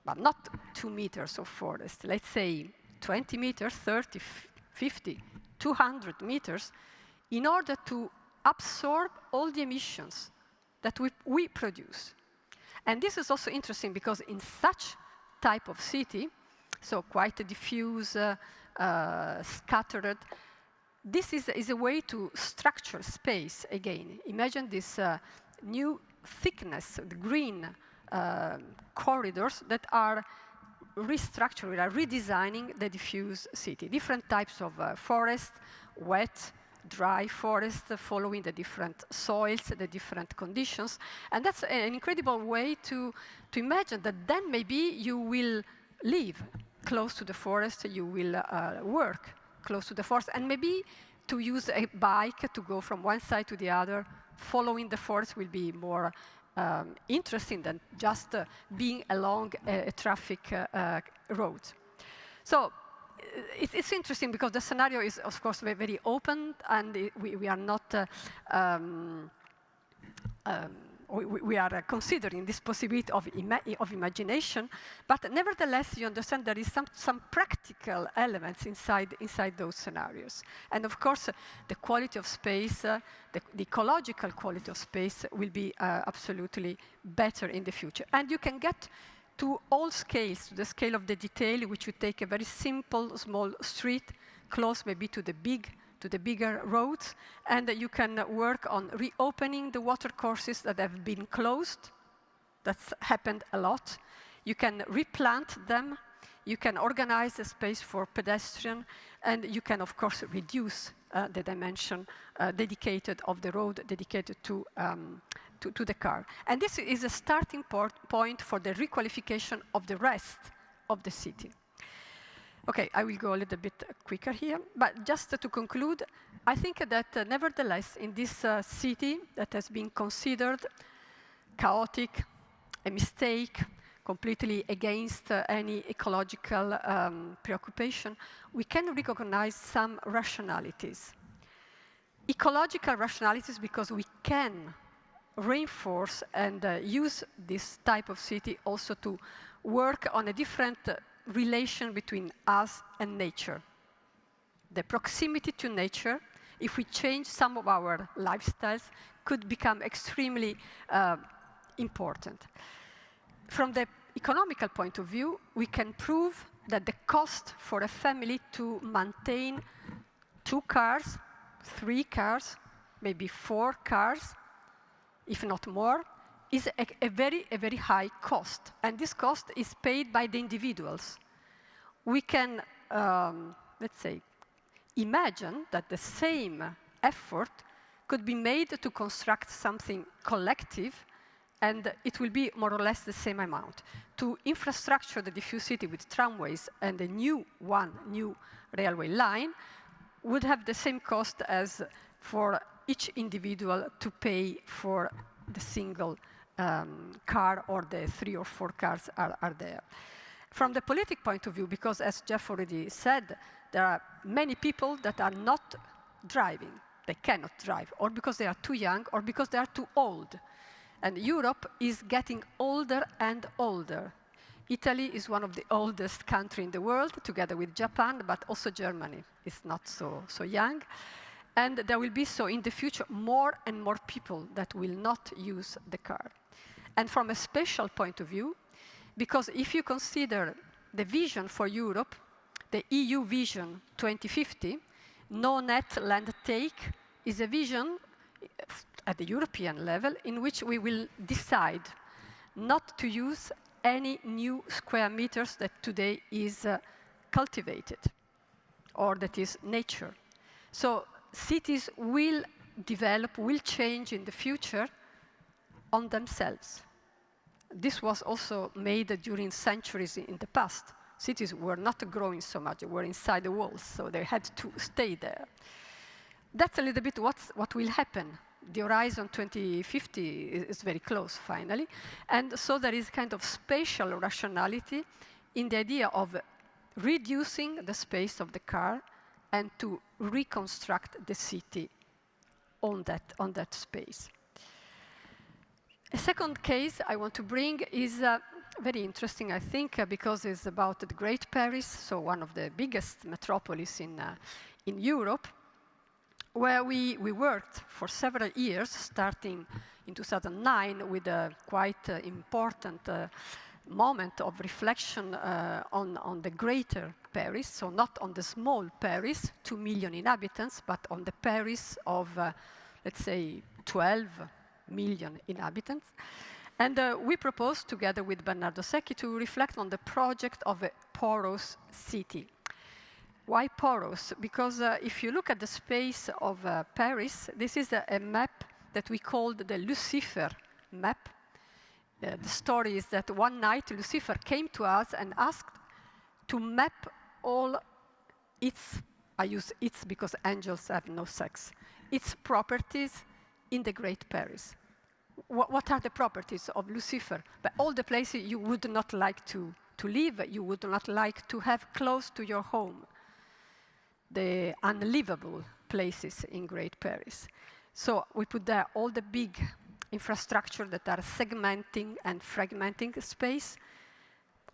but not 2 meters of forest. Let's say 20 meters, 30, 50, 200 meters, in order to absorb all the emissions that we produce. And this is also interesting because in such type of city, so quite a diffuse, scattered, this is a way to structure space again. Imagine this new thickness, the green corridors that are restructuring, are redesigning the diffuse city. Different types of forest, wet, dry forest, following the different soils, the different conditions. And that's an incredible way to imagine that then maybe you will live close to the forest, you will work close to the forest, and maybe to use a bike to go from one side to the other, following the forest will be more interesting than just being along a traffic road. So it's interesting because the scenario is, of course, very, very open, and we are not we are considering this possibility of imagination, but nevertheless, you understand there is some practical elements inside those scenarios. And of course, the quality of space, the ecological quality of space will be absolutely better in the future. And you can get to all scales, to the scale of the detail, which you take a very simple, small street, close maybe to the bigger roads, and you can work on reopening the water courses that have been closed. That's happened a lot. You can replant them. You can organize the space for pedestrian, and you can, of course, reduce the dimension dedicated of the road, dedicated to the car. And this is a starting point for the requalification of the rest of the city. Okay, I will go a little bit quicker here, but just to conclude, I think that nevertheless, in this city that has been considered chaotic, a mistake, completely against any ecological preoccupation, we can recognize some rationalities. Ecological rationalities because we can reinforce and use this type of city also to work on a different relation between us and nature. The proximity to nature, if we change some of our lifestyles, could become extremely important. From the economical point of view, we can prove that the cost for a family to maintain 2 cars, 3 cars, maybe 4 cars, if not more, is a very high cost. And this cost is paid by the individuals. We can, let's say, imagine that the same effort could be made to construct something collective, and it will be more or less the same amount. To infrastructure the diffuse city with tramways and a new railway line would have the same cost as for each individual to pay for the single car, or the 3 or 4 cars are there. From the political point of view, because as Jeff already said, there are many people that are not driving. They cannot drive, or because they are too young, or because they are too old. And Europe is getting older and older. Italy is one of the oldest countries in the world, together with Japan, but also Germany is not so young. And there will be, so in the future, more and more people that will not use the car. And from a spatial point of view, because if you consider the vision for Europe, the EU Vision 2050, no net land take is a vision at the European level in which we will decide not to use any new square meters that today is cultivated or that is nature. So cities will develop, will change in the future on themselves. This was also made during centuries in the past. Cities were not growing so much, they were inside the walls, so they had to stay there. That's a little bit what will happen. The horizon 2050 is very close, finally. And so there is kind of spatial rationality in the idea of reducing the space of the car and to reconstruct the city on that space. A second case I want to bring is very interesting, I think, because it's about the Great Paris, so one of the biggest metropolis in Europe, where we worked for several years, starting in 2009 with a quite important moment of reflection on the greater Paris, so not on the small Paris, 2 million inhabitants, but on the Paris of, let's say, 12 million inhabitants. And we proposed, together with Bernardo Secchi, to reflect on the project of a porous city. Why porous? Because if you look at the space of Paris, this is a map that we called the Lucifer map. The story is that one night Lucifer came to us and asked to map all its, I use its because angels have no sex, its properties in the Great Paris. What are the properties of Lucifer? But all the places you would not like to live, you would not like to have close to your home. The unlivable places in Great Paris. So we put there all the big infrastructure that are segmenting and fragmenting space,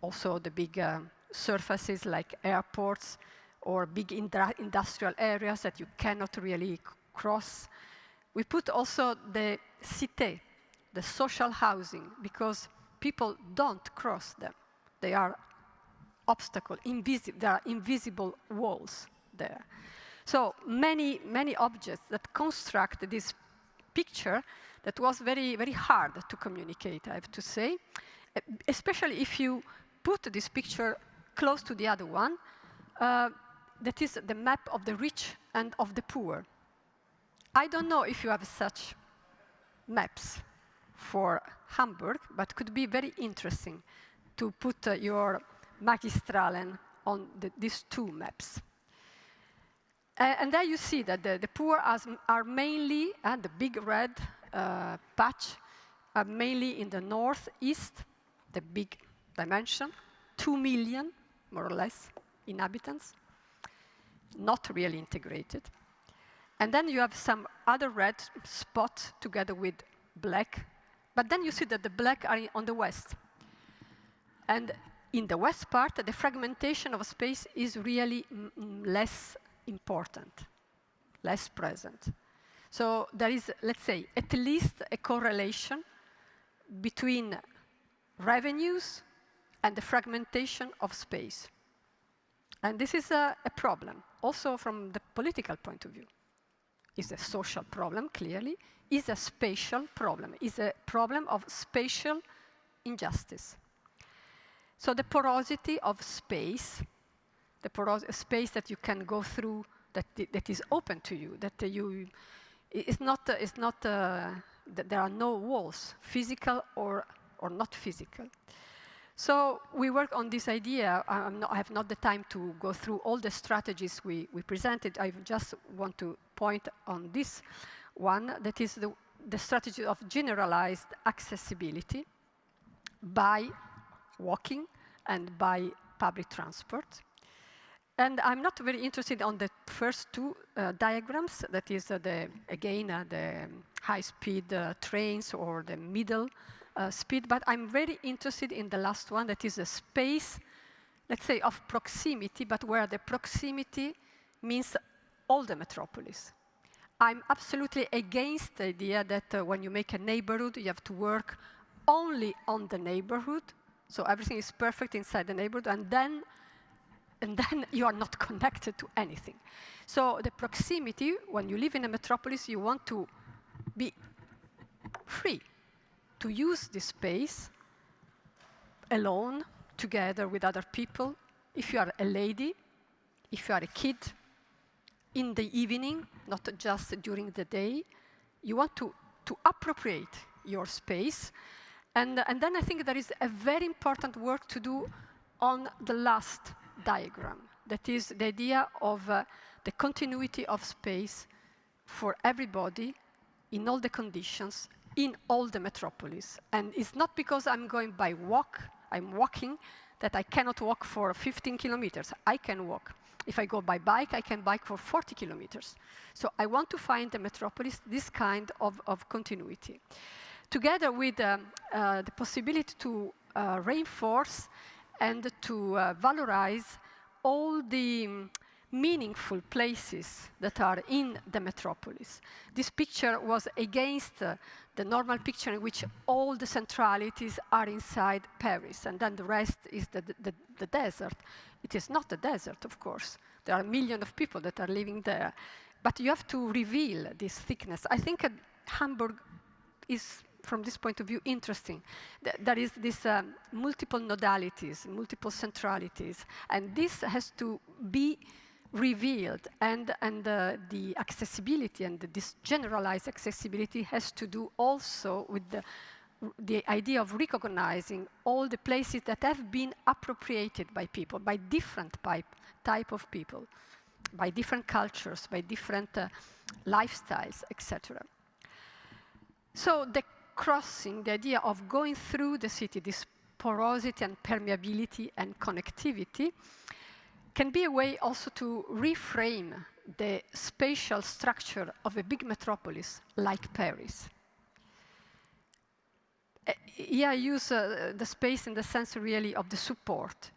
also the big surfaces like airports or big industrial areas that you cannot really cross. We put also the cité, the social housing, because people don't cross them. They are obstacles, there are invisible walls there. So many objects that construct this picture that was very, very hard to communicate, I have to say, especially if you put this picture close to the other one, that is the map of the rich and of the poor. I don't know if you have such maps for Hamburg, but could be very interesting to put your Magistralen on these two maps. And there you see that the poor are mainly, and the big red patch, are mainly in the northeast, the big dimension, 2 million, more or less, inhabitants, not really integrated. And then you have some other red spots together with black, but then you see that the black are on the west. And in the west part, the fragmentation of space is really less important, less present. So there is, let's say, at least a correlation between revenues and the fragmentation of space. And this is a problem, also from the political point of view. It's a social problem, clearly. It's a spatial problem. It's a problem of spatial injustice. So the porosity of space, space that you can go through, that is open to you, that there are no walls, physical or not physical. So we work on this idea. I have not the time to go through all the strategies we presented. I just want to point on this one, that is the strategy of generalized accessibility by walking and by public transport. And I'm not very interested on the first two diagrams, that is the high-speed trains or the middle speed, but I'm very interested in the last one, that is a space, let's say, of proximity, but where the proximity means all the metropolis. I'm absolutely against the idea that when you make a neighborhood, you have to work only on the neighborhood, so everything is perfect inside the neighborhood, and then you are not connected to anything. So the proximity, when you live in a metropolis, you want to be free to use this space alone, together with other people. If you are a lady, if you are a kid, in the evening, not just during the day, you want to appropriate your space. And then I think there is a very important work to do on the last diagram. That is the idea of the continuity of space for everybody in all the conditions, in all the metropolis. And it's not because I'm walking, that I cannot walk for 15 kilometers. I can walk. If I go by bike, I can bike for 40 kilometers. So I want to find the metropolis this kind of continuity. Together with the possibility to reinforce and to valorize all the meaningful places that are in the metropolis. This picture was against the normal picture in which all the centralities are inside Paris, and then the rest is the desert. It is not a desert, of course. There are millions of people that are living there. But you have to reveal this thickness. I think Hamburg is, from this point of view, interesting. There is this multiple nodalities, multiple centralities, and this has to be revealed, and the accessibility and this generalized accessibility has to do also with the idea of recognizing all the places that have been appropriated by people, by different type of people, by different cultures, by different lifestyles, etc. So the crossing, the idea of going through the city, this porosity and permeability and connectivity, can be a way also to reframe the spatial structure of a big metropolis like Paris. Here I use the space in the sense really of the support.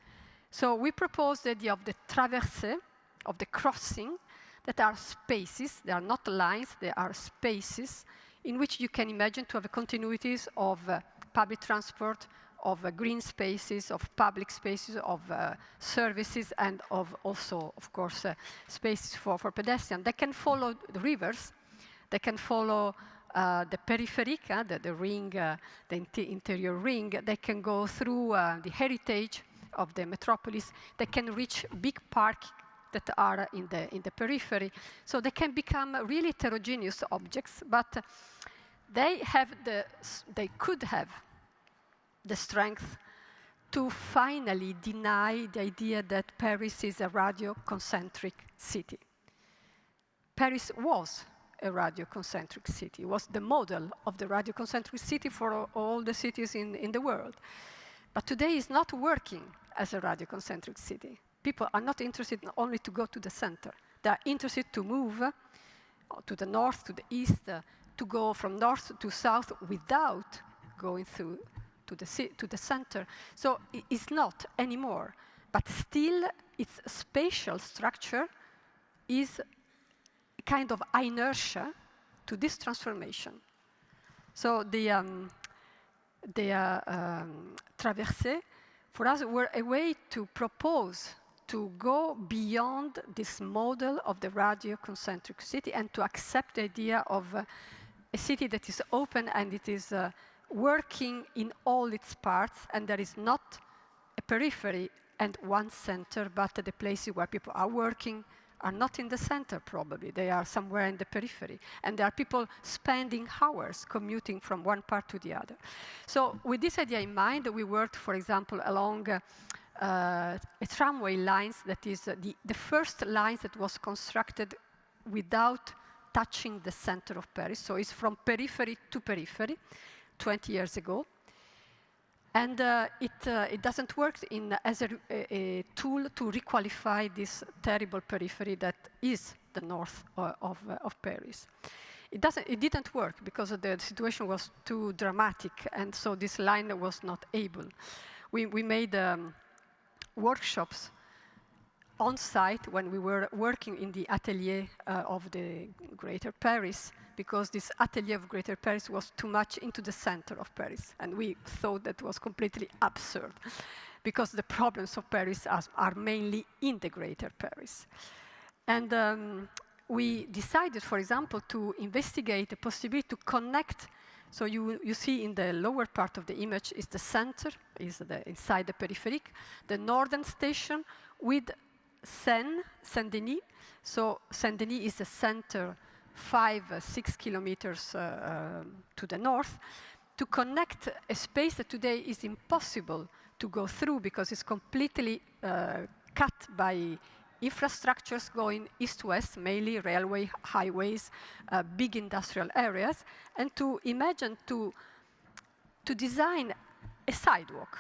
So we propose the idea of the traversée, of the crossing, that are spaces, they are not lines, they are spaces in which you can imagine to have continuities of public transport, of green spaces, of public spaces, of services, and of also, of course, spaces for pedestrians. They can follow the rivers, they can follow the peripheric, the ring, the interior ring. They can go through the heritage of the metropolis. They can reach big parks that are in the periphery. So they can become really heterogeneous objects, but they could have the strength to finally deny the idea that Paris is a radio-concentric city. Paris was a radio-concentric city. It was the model of the radio-concentric city for all the cities in the world. But today it's not working as a radio-concentric city. People are not interested only to go to the center. They are interested to move to the north, to the east, to go from north to south without going through to the center. So it's not anymore, but still its spatial structure is a kind of inertia to this transformation. So the traversée for us were a way to propose to go beyond this model of the radio-concentric city and to accept the idea of a city that is open and it is working in all its parts, and there is not a periphery and one center, but the places where people are working are not in the center, probably. They are somewhere in the periphery. And there are people spending hours commuting from one part to the other. So with this idea in mind, we worked, for example, along a tramway lines that is the first lines that was constructed without touching the center of Paris. So it's from periphery to periphery, 20 years ago. And it doesn't work as a tool to requalify this terrible periphery that is the north of Paris. It didn't work because the situation was too dramatic, and so this line was not able. We made workshops on site when we were working in the atelier of the Greater Paris, because this atelier of Greater Paris was too much into the center of Paris, and we thought that was completely absurd, because the problems of Paris are mainly in the Greater Paris. And we decided, for example, to investigate the possibility to connect. So you see in the lower part of the image is the center, inside the peripheric, the northern station with Saint-Denis. So Saint-Denis is the center 5-6 kilometers to the north, to connect a space that today is impossible to go through because it's completely cut by infrastructures going east-west, mainly railway, highways, big industrial areas, and to imagine to design a sidewalk.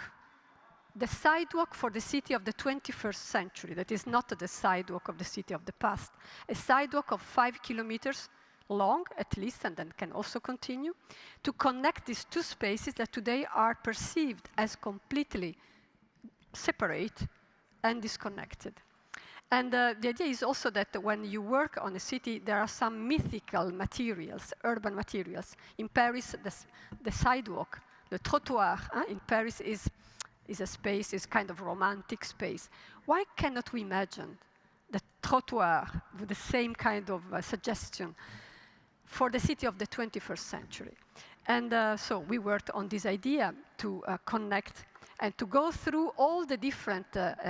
The sidewalk for the city of the 21st century, that is not the sidewalk of the city of the past. A sidewalk of 5 kilometers long, at least, and then can also continue, to connect these two spaces that today are perceived as completely separate and disconnected. And the idea is also that when you work on a city, there are some mythical materials, urban materials. In Paris, the sidewalk, the trottoir in Paris is a space, is kind of romantic space. Why cannot we imagine the trottoir with the same kind of suggestion for the city of the 21st century? And so we worked on this idea to connect and to go through all the different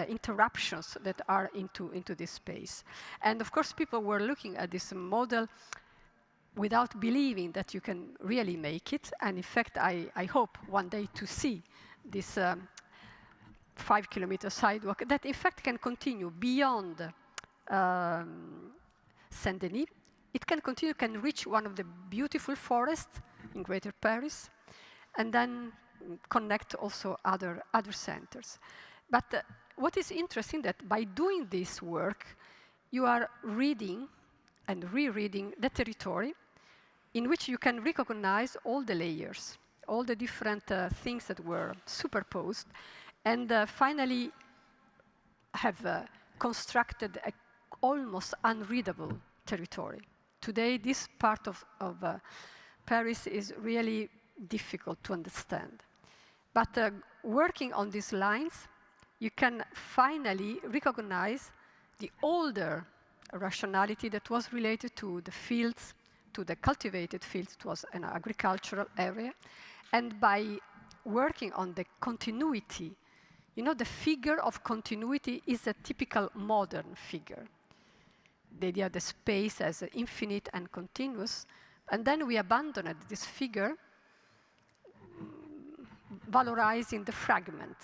interruptions that are into this space. And of course, people were looking at this model without believing that you can really make it. And in fact, I hope one day to see this 5-kilometer sidewalk that in fact can continue beyond Saint-Denis. It can continue, can reach one of the beautiful forests in Greater Paris, and then connect also other centers. But what is interesting that by doing this work, you are reading and rereading the territory in which you can recognize all the layers, all the different things that were superposed, and finally have constructed an almost unreadable territory. Today, this part of Paris is really difficult to understand. But working on these lines, you can finally recognize the older rationality that was related to the fields, to the cultivated fields. It was an agricultural area. And by working on the continuity, you know, the figure of continuity is a typical modern figure. The idea of the space as infinite and continuous. And then we abandoned this figure, valorizing the fragment.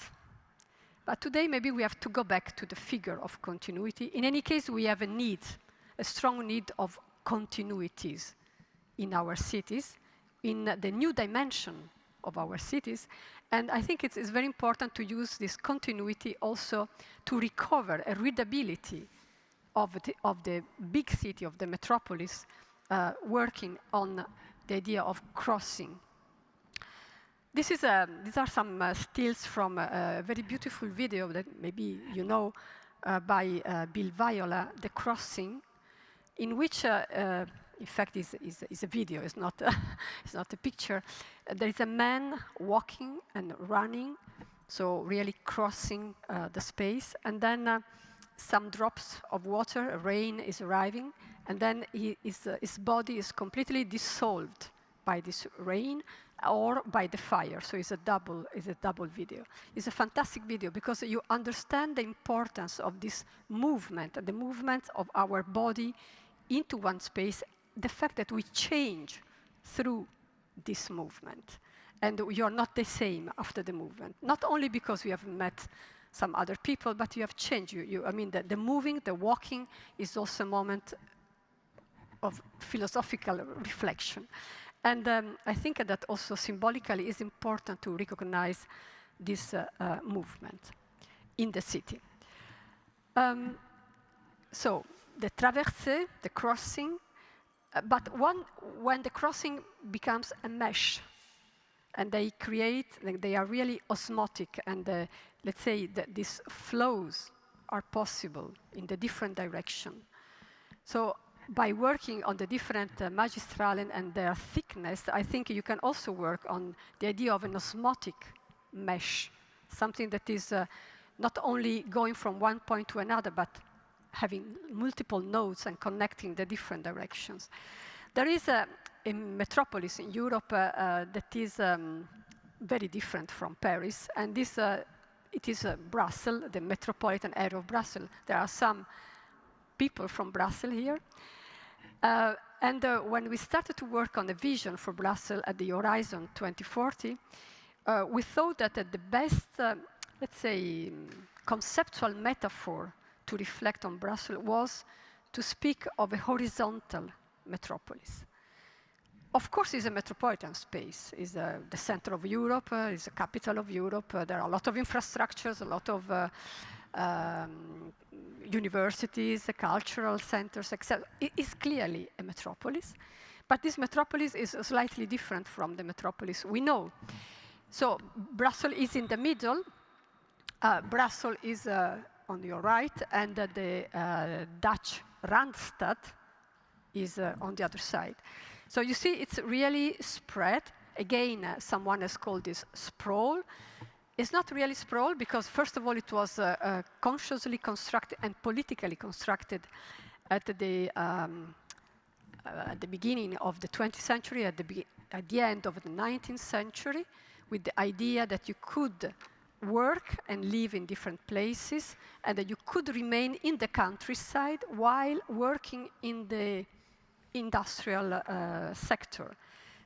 But today, maybe we have to go back to the figure of continuity. In any case, we have a strong need of continuities in our cities, in the new dimension of our cities. And I think it's very important to use this continuity also to recover a readability of the big city, of the metropolis, working on the idea of crossing. These are some stills from a very beautiful video that maybe you know by Bill Viola, The Crossing, in which, in fact, is a video, it's not a picture. There is a man walking and running, so really crossing the space, and then some drops of water, rain is arriving, and then his body is completely dissolved by this rain or by the fire. So it's a double video. It's a fantastic video because you understand the importance of this movement, the movement of our body into one space, the fact that we change through this movement. And you're not the same after the movement. Not only because we have met some other people, but you have changed. I mean, the moving, the walking is also a moment of philosophical reflection. And I think that also symbolically is important to recognize this movement in the city. So the traversée, the crossing, but when the crossing becomes a mesh, and they are really osmotic, and let's say that these flows are possible in the different direction. So by working on the different magistralen and their thickness, I think you can also work on the idea of an osmotic mesh, something that is not only going from one point to another, but having multiple nodes and connecting the different directions. There is a metropolis in Europe that is very different from Paris, and it is Brussels, the metropolitan area of Brussels. There are some people from Brussels here. And when we started to work on the vision for Brussels at the Horizon 2040, we thought that the best, let's say, conceptual metaphor to reflect on Brussels was to speak of a horizontal metropolis. Of course, it's a metropolitan space. It's the center of Europe, it's the capital of Europe. There are a lot of infrastructures, a lot of universities, cultural centers, etc. It is clearly a metropolis, but this metropolis is slightly different from the metropolis we know. So Brussels is in the middle. Brussels is on your right, and the Dutch Randstad is on the other side. So you see, it's really spread. Again, someone has called this sprawl. It's not really sprawl because, first of all, it was consciously constructed and politically constructed at the beginning of the 20th century, at the end of the 19th century, with the idea that you could work and live in different places, and that you could remain in the countryside while working in the industrial sector.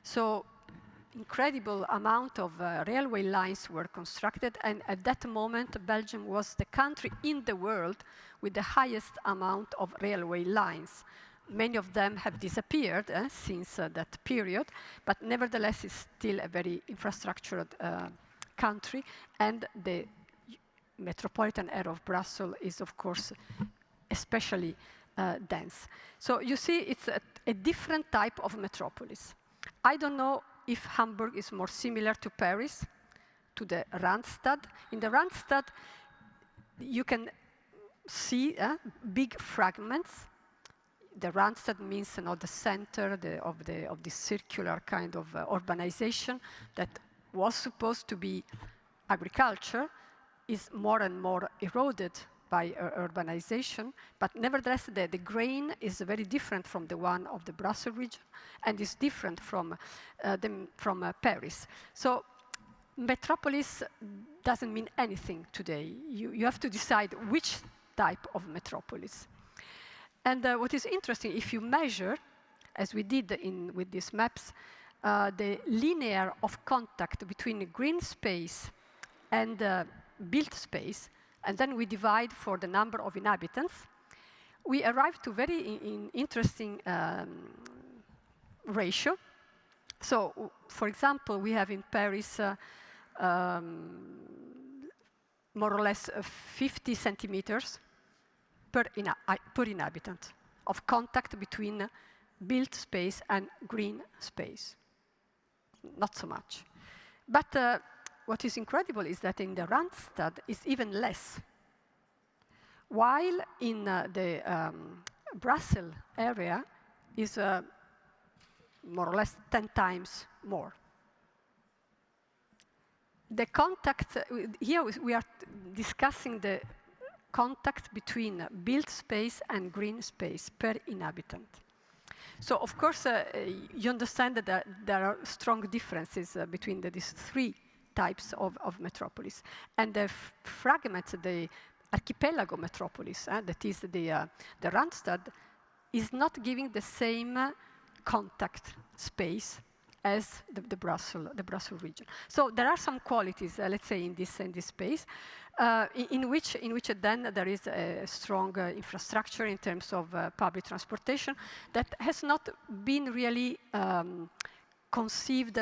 So incredible amount of railway lines were constructed, and at that moment Belgium was the country in the world with the highest amount of railway lines. Many of them have disappeared since that period, but nevertheless it's still a very infrastructured country, and the metropolitan area of Brussels is, of course, especially dense. So you see, it's a different type of metropolis. I don't know if Hamburg is more similar to Paris, to the Randstad. In the Randstad, you can see big fragments. The Randstad means the center of this circular kind of urbanization that was supposed to be agriculture, is more and more eroded by urbanization, but nevertheless the grain is very different from the one of the Brussels region, and is different from Paris. So metropolis doesn't mean anything today. You have to decide which type of metropolis. And what is interesting, if you measure, as we did with these maps, the linear of contact between green space and built space, and then we divide for the number of inhabitants, we arrive to very interesting ratio. So, for example, we have in Paris more or less 50 centimeters per inhabitant of contact between built space and green space. Not so much. But what is incredible is that in the Randstad it's even less. While in the Brussels area is more or less 10 times more. The contact, here we are discussing the contact between built space and green space per inhabitant. So, of course, you understand that there are strong differences between these three types of metropolis. And the fragment, the archipelago metropolis, that is the Randstad, is not giving the same contact space as the Brussels region. So there are some qualities, let's say, in this space, in which then there is a strong infrastructure in terms of public transportation that has not been really conceived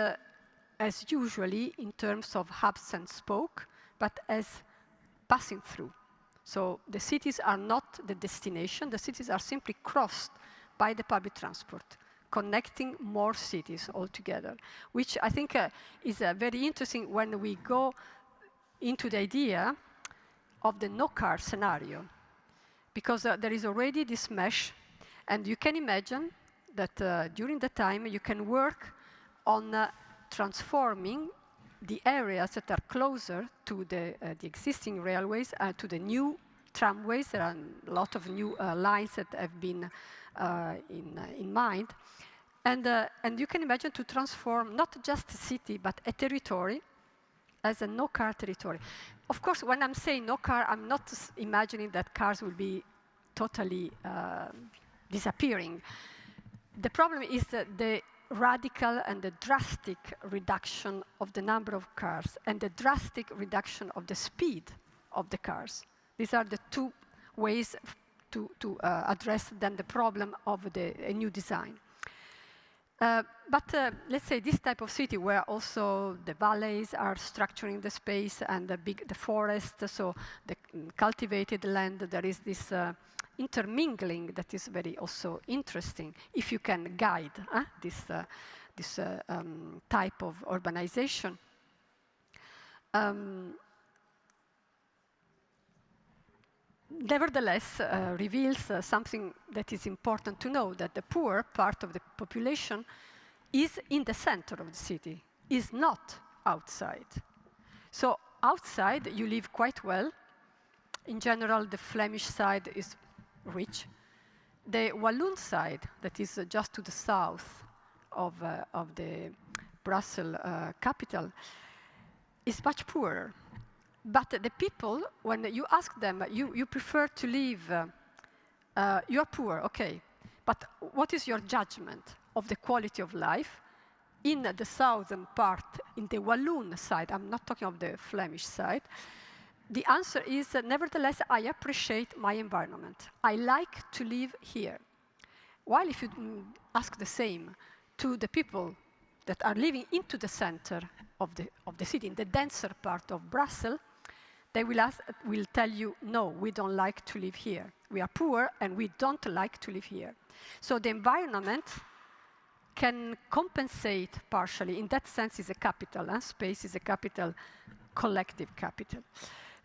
as usually in terms of hubs and spoke, but as passing through. So the cities are not the destination, the cities are simply crossed by the public transport, connecting more cities altogether, which I think is very interesting when we go into the idea of the no-car scenario, because there is already this mesh, and you can imagine that during the time you can work on transforming the areas that are closer to the existing railways, to the new tramways. There are a lot of new lines that have been in mind. And you can imagine to transform not just a city, but a territory as a no-car territory. Of course, when I'm saying no car, I'm not imagining that cars will be totally disappearing. The problem is the radical and the drastic reduction of the number of cars and the drastic reduction of the speed of the cars. These are the two ways to address then the problem of a new design. But let's say this type of city where also the valleys are structuring the space and the forest, so the cultivated land, there is this intermingling that is very also interesting if you can guide this type of urbanization. Nevertheless, reveals something that is important to know, that the poor part of the population is in the center of the city, is not outside. So outside, you live quite well. In general, the Flemish side is rich. The Walloon side, that is just to the south of the Brussels capital, is much poorer. But the people, when you ask them, you prefer to live, you are poor, okay, but what is your judgment of the quality of life in the southern part, in the Walloon side? I'm not talking of the Flemish side. The answer is, nevertheless, I appreciate my environment. I like to live here. While if you ask the same to the people that are living into the center of the city, in the denser part of Brussels, they will tell you, no, we don't like to live here. We are poor and we don't like to live here. So the environment can compensate partially. In that sense, is a capital. Space is a capital, collective capital.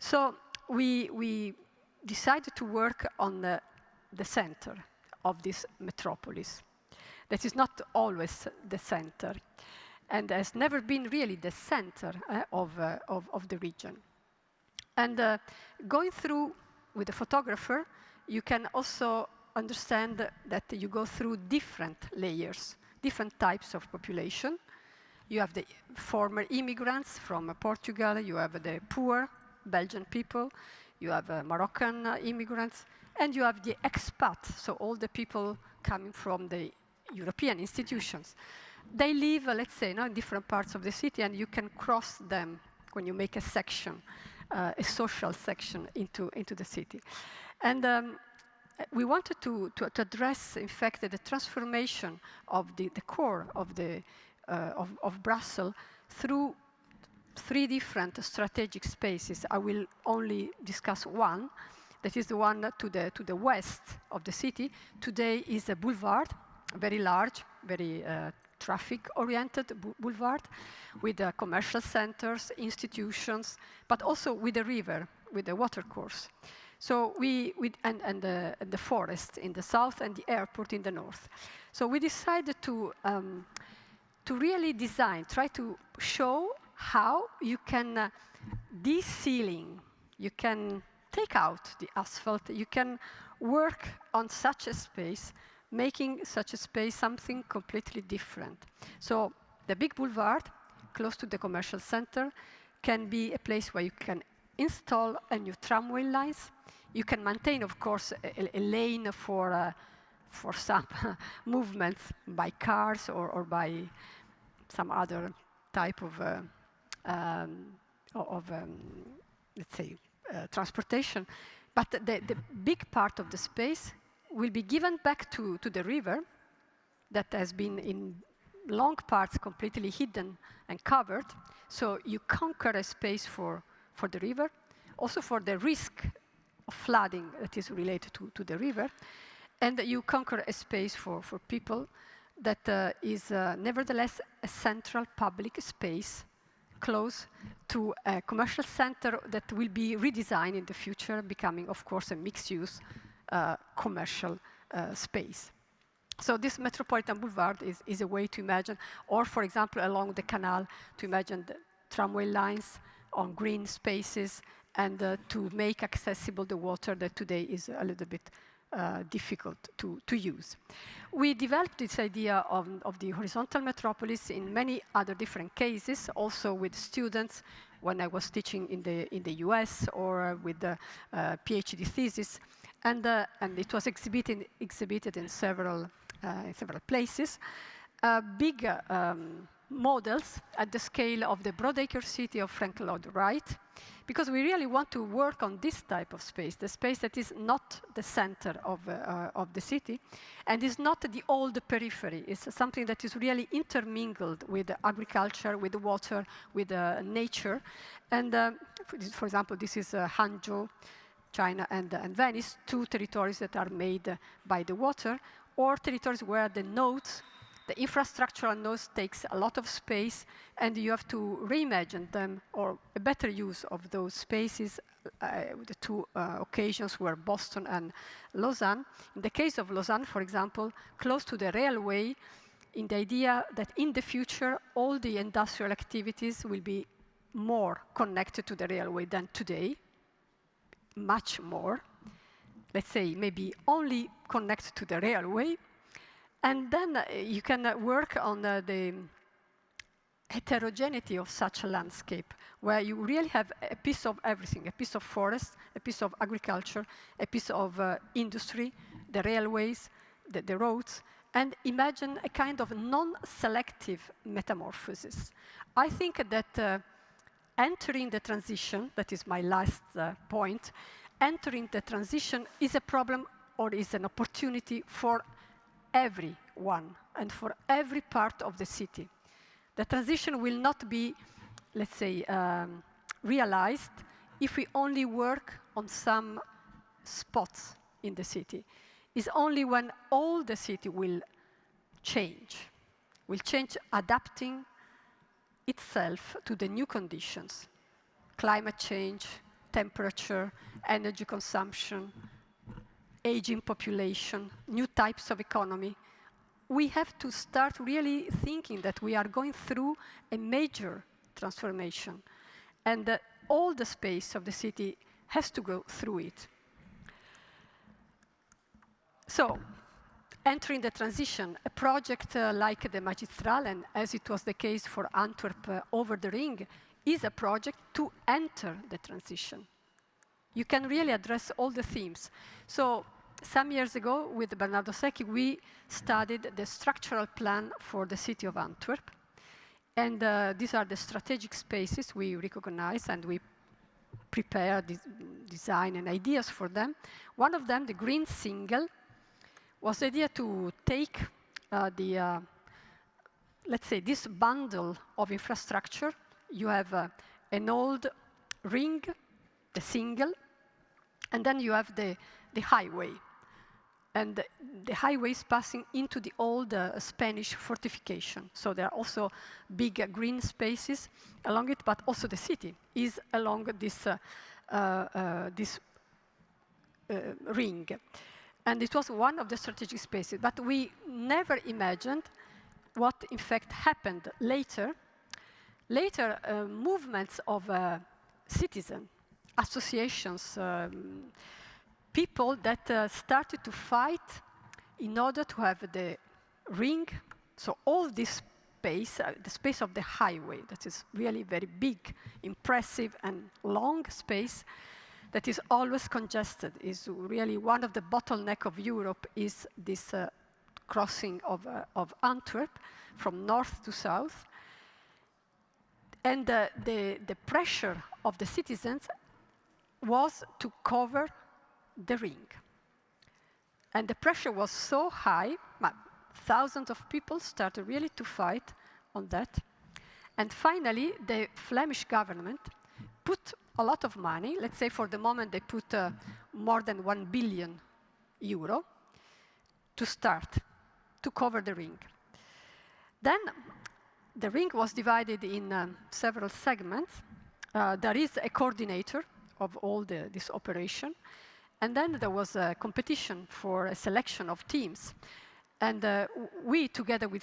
So we decided to work on the center of this metropolis. That is not always the center, and has never been really the center of the region. And going through with the photographer, you can also understand that you go through different layers, different types of population. You have the former immigrants from Portugal, you have the poor Belgian people, you have Moroccan immigrants, and you have the expat, so all the people coming from the European institutions. They live, let's say, in different parts of the city, and you can cross them when you make a section, a social section into the city. And we wanted to address, in fact, the transformation of the core of Brussels through three different strategic spaces. I will only discuss one. That is the one to the west of the city. Today is a boulevard, very large, very traffic-oriented boulevard with commercial centers, institutions, but also with the river, with the watercourse. So and the forest in the south and the airport in the north. So we decided to really design, try to show how you can de-ceiling, you can take out the asphalt. You can work on such a space, making such a space something completely different. So the big boulevard, close to the commercial center, can be a place where you can install a new tramway lines. You can maintain, of course, a lane for some movements by cars or by some other type of let's say, transportation. But the big part of the space will be given back to the river that has been in long parts completely hidden and covered. So you conquer a space for the river, also for the risk of flooding that is related to the river. And you conquer a space for people that is nevertheless a central public space close to a commercial center that will be redesigned in the future, becoming, of course, a mixed-use commercial space. So this Metropolitan Boulevard is a way to imagine, or for example, along the canal, to imagine the tramway lines on green spaces and to make accessible the water that today is a little bit difficult to use. We developed this idea of the horizontal metropolis in many other different cases, also with students when I was teaching in the US or with the PhD thesis, and it was exhibited in several places. Big models at the scale of the Broadacre city of Frank Lloyd Wright, because we really want to work on this type of space, the space that is not the center of the city, and is not the old periphery. It's something that is really intermingled with agriculture, with water, with nature. And for example, this is Hangzhou, China, and Venice, two territories that are made by the water, or territories where the nodes, the infrastructural nodes, takes a lot of space, and you have to reimagine them, or a better use of those spaces. The two occasions were Boston and Lausanne. In the case of Lausanne, for example, close to the railway, in the idea that in the future, all the industrial activities will be more connected to the railway than today, much more. Let's say maybe only connected to the railway. And then you can work on the heterogeneity of such a landscape, where you really have a piece of everything, a piece of forest, a piece of agriculture, a piece of industry, the railways, the roads, and imagine a kind of non-selective metamorphosis. I think that entering the transition, that is my last point, entering the transition is a problem or is an opportunity for everyone and for every part of the city. The transition will not be, let's say, realized if we only work on some spots in the city. It's only when all the city will change adapting itself to the new conditions, climate change, temperature, energy consumption, aging population, new types of economy. We have to start really thinking that we are going through a major transformation, and all the space of the city has to go through it. So, entering the transition, a project like the Magistralen, as it was the case for Antwerp over the Ring, is a project to enter the transition. You can really address all the themes. So, some years ago, with Bernardo Secchi, we studied the structural plan for the city of Antwerp. And these are the strategic spaces we recognize, and we prepare design and ideas for them. One of them, the green single, was the idea to take let's say, this bundle of infrastructure. You have an old ring, the single, and then you have the highway. And the highway is passing into the old Spanish fortification. So there are also big green spaces along it, but also the city is along this ring. And it was one of the strategic spaces. But we never imagined what, in fact, happened later. Later, movements of citizens associations, people that started to fight in order to have the ring, so all this space, the space of the highway, that is really very big, impressive and long space, that is always congested, is really one of the bottlenecks of Europe, is this crossing of Antwerp from north to south. And the pressure of the citizens was to cover the ring. And the pressure was so high, thousands of people started really to fight on that. And finally, the Flemish government put a lot of money. Let's say for the moment they put more than €1 billion to start, to cover the ring. Then the ring was divided in several segments. There is a coordinator of all this operation. And then there was a competition for a selection of teams. And we, together with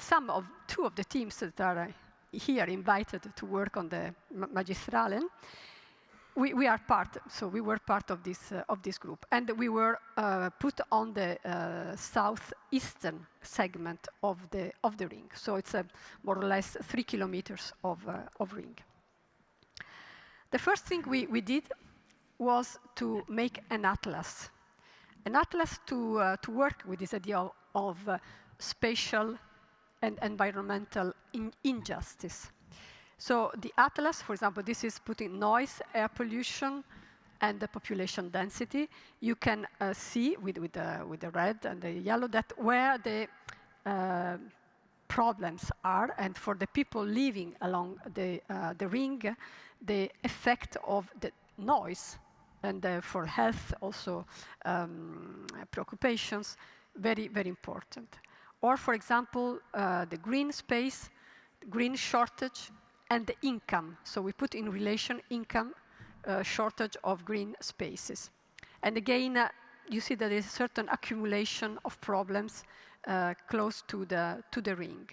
two of the teams that are here invited to work on the Magistralen, we were part of this group. And we were put on the southeastern segment of the ring. So it's more or less 3 kilometers of ring. The first thing we did was to make an atlas to work with this idea of spatial and environmental injustice. So the atlas, for example, this is putting noise, air pollution, and the population density. You can see with the red and the yellow that where the problems are, and for the people living along the ring, the effect of the noise, and for health also preoccupations, very, very important. Or, for example, the green space, green shortage, and the income. So we put in relation income, shortage of green spaces. And again, you see that there is a certain accumulation of problems close to the ring.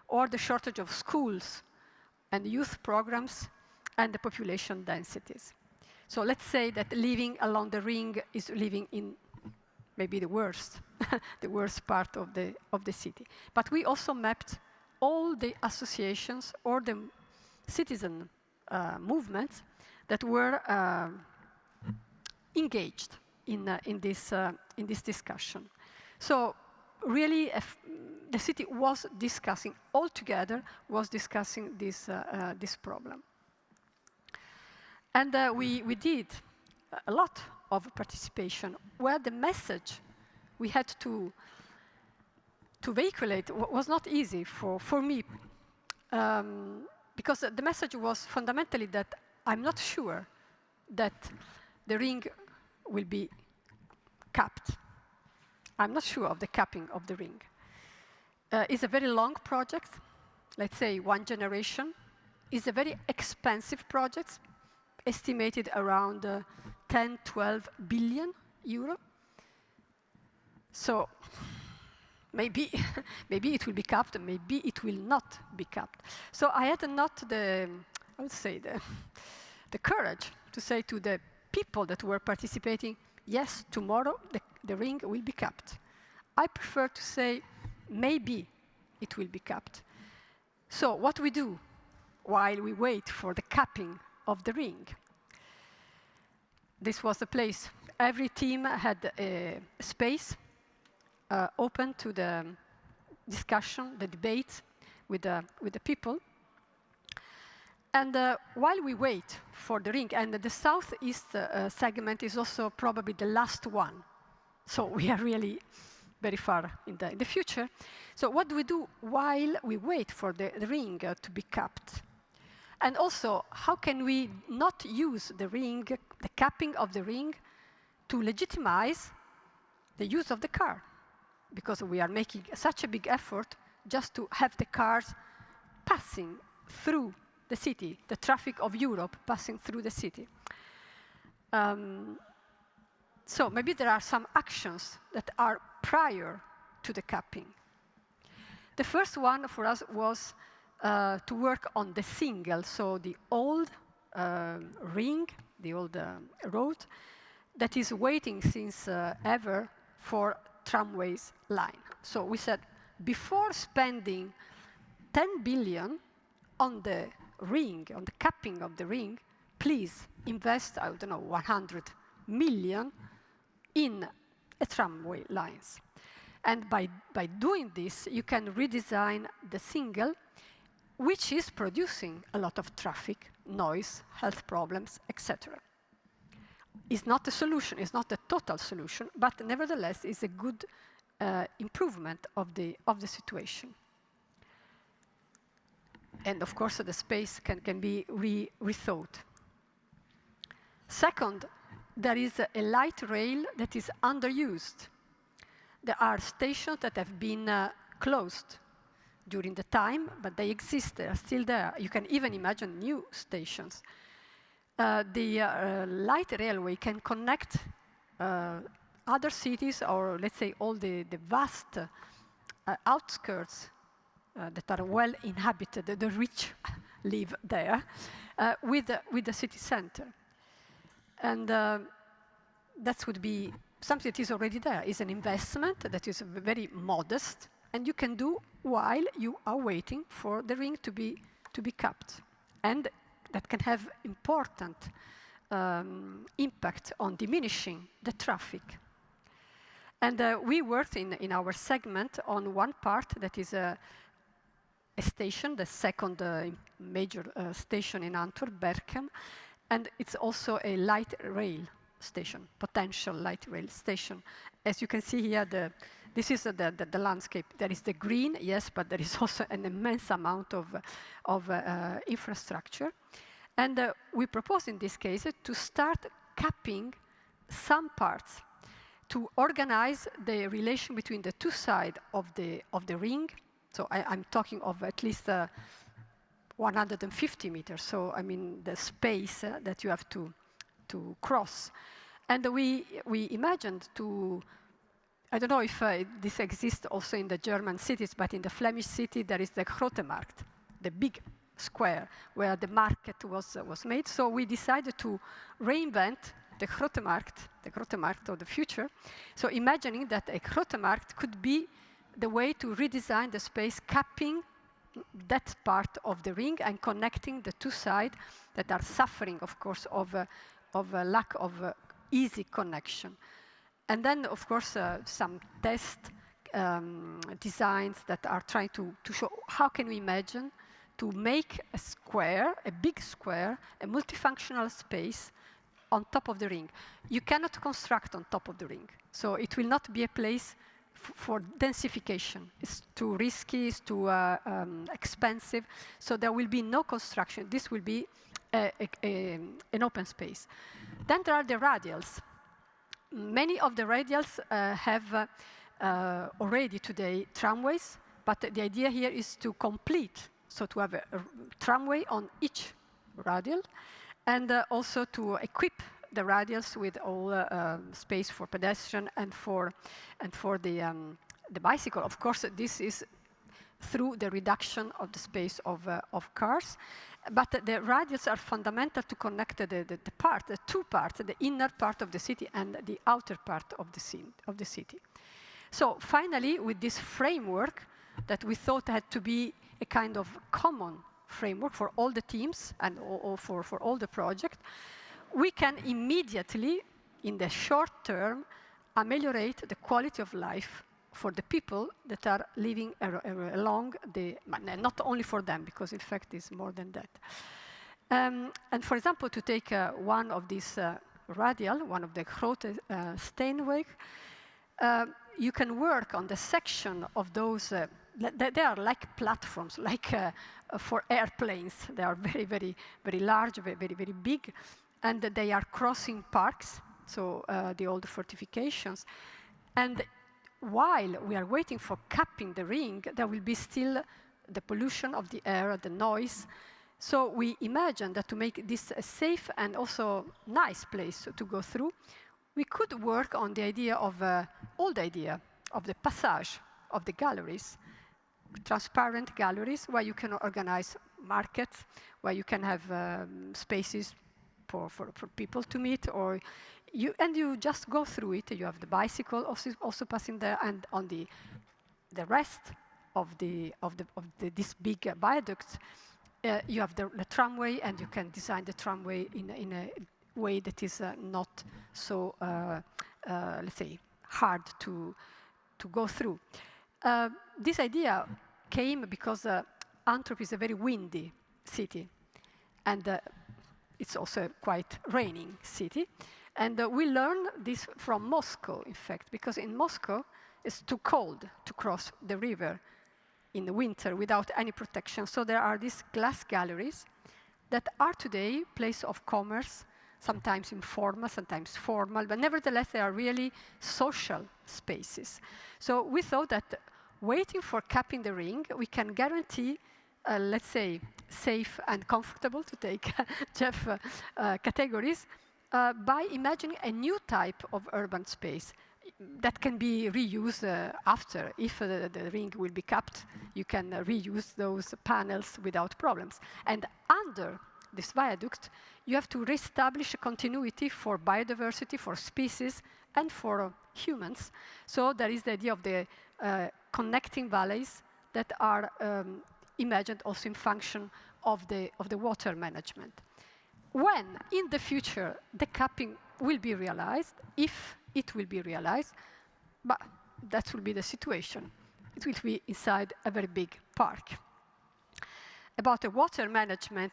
Or the shortage of schools and youth programs and the population densities. So let's say that living along the ring is living in maybe the worst, the worst part of the city. But we also mapped all the associations or the citizen movements that were engaged in this discussion. So really, the city was discussing all together, this problem. And we did a lot of participation, where the message we had to vehiculate was not easy for me, because the message was fundamentally that I'm not sure that the ring will be capped. I'm not sure of the capping of the ring. It's a very long project, let's say 1 generation. It's a very expensive project, estimated around 10-12 billion euro. So maybe it will be capped, maybe it will not be capped. So I had not the courage to say to the people that were participating, yes, tomorrow the ring will be capped. I prefer to say, maybe it will be capped. So what we do while we wait for the capping of the ring? This was the place. Every team had a space open to the discussion, the debate with the people. And while we wait for the ring, and the southeast segment is also probably the last one, so we are really very far in the future. So what do we do while we wait for the ring to be capped? And also, how can we not use the ring, the capping of the ring, to legitimize the use of the car? Because we are making such a big effort just to have the cars passing through the city, the traffic of Europe passing through the city. So maybe there are some actions that are prior to the capping. The first one for us was to work on the single, so the old ring, the old road, that is waiting since ever for tramways line. So we said, before spending 10 billion on the ring, on the capping of the ring, please invest, I don't know, 100 million in tramway lines. And by doing this, you can redesign the single, which is producing a lot of traffic, noise, health problems, etc. It's not a solution, it's not a total solution, but nevertheless, it's a good improvement of the situation. And of course, the space can be rethought. Second, there is a light rail that is underused. There are stations that have been closed during the time, but they exist, they are still there. You can even imagine new stations. The light railway can connect other cities, or let's say all the vast outskirts that are well inhabited, the rich live there, with the city center. And that would be something that is already there. It's an investment that is very modest, and you can do while you are waiting for the ring to be capped. And that can have important impact on diminishing the traffic. And we worked in our segment on one part that is a station, the second major station in Antwerp, Berchem, and it's also a light rail station, potential light rail station. As you can see here, this is the landscape. There is the green, yes, but there is also an immense amount of infrastructure. And we propose in this case to start capping some parts to organize the relation between the two sides of the ring. So I'm talking of at least 150 meters. So I mean the space that you have to cross. And we imagined to, I don't know if this exists also in the German cities, but in the Flemish city there is the Grote Markt, the big square where the market was made. So we decided to reinvent the Grote Markt of the future. So imagining that a Grote Markt could be the way to redesign the space, capping that part of the ring and connecting the two sides that are suffering, of course, of a lack of easy connection. And then, of course, some test designs that are trying to show how can we imagine to make a square, a big square, a multifunctional space on top of the ring. You cannot construct on top of the ring. So it will not be a place for densification. It's too risky, it's too expensive. So there will be no construction. This will be an open space. Then there are the radials. Many of the radials have already today tramways, but the idea here is to complete, so to have a tramway on each radial, and also to equip the radials with all space for pedestrian and for the bicycle. Of course, this is through the reduction of the space of cars. But the radials are fundamental to connect the two parts, the inner part of the city and the outer part of the city. So finally, with this framework that we thought had to be a kind of common framework for all the teams and for all the projects, we can immediately, in the short term, ameliorate the quality of life for the people that are living along the, not only for them, because in fact it's more than that. And for example, to take one of these radial, one of the Grote Steenweg, you can work on the section of those, they are like platforms, like for airplanes. They are very, very, very large, very, very, very big, and they are crossing parks, so the old fortifications. And while we are waiting for capping the ring, there will be still the pollution of the air, the noise. So we imagine that to make this a safe and also nice place to go through, we could work on the idea of, old idea of the passage of the galleries, transparent galleries where you can organize markets, where you can have spaces for people to meet, or you just go through it. You have the bicycle also passing there, and on the rest of this big viaduct, you have the tramway, and you can design the tramway in a way that is not so, let's say, hard to go through. This idea came because Antwerp is a very windy city, and it's also a quite raining city. And we learned this from Moscow, in fact, because in Moscow it's too cold to cross the river in the winter without any protection. So there are these glass galleries that are today place of commerce, sometimes informal, sometimes formal, but nevertheless they are really social spaces. So we thought that waiting for capping the ring, we can guarantee, let's say, safe and comfortable, to take Jeff categories, by imagining a new type of urban space that can be reused after. If the ring will be capped, you can reuse those panels without problems. And under this viaduct, you have to reestablish a continuity for biodiversity, for species, and for humans. So there is the idea of the connecting valleys that are imagined also in function of the water management. When, in the future, the capping will be realized, if it will be realized, but that will be the situation. It will be inside a very big park. About the water management,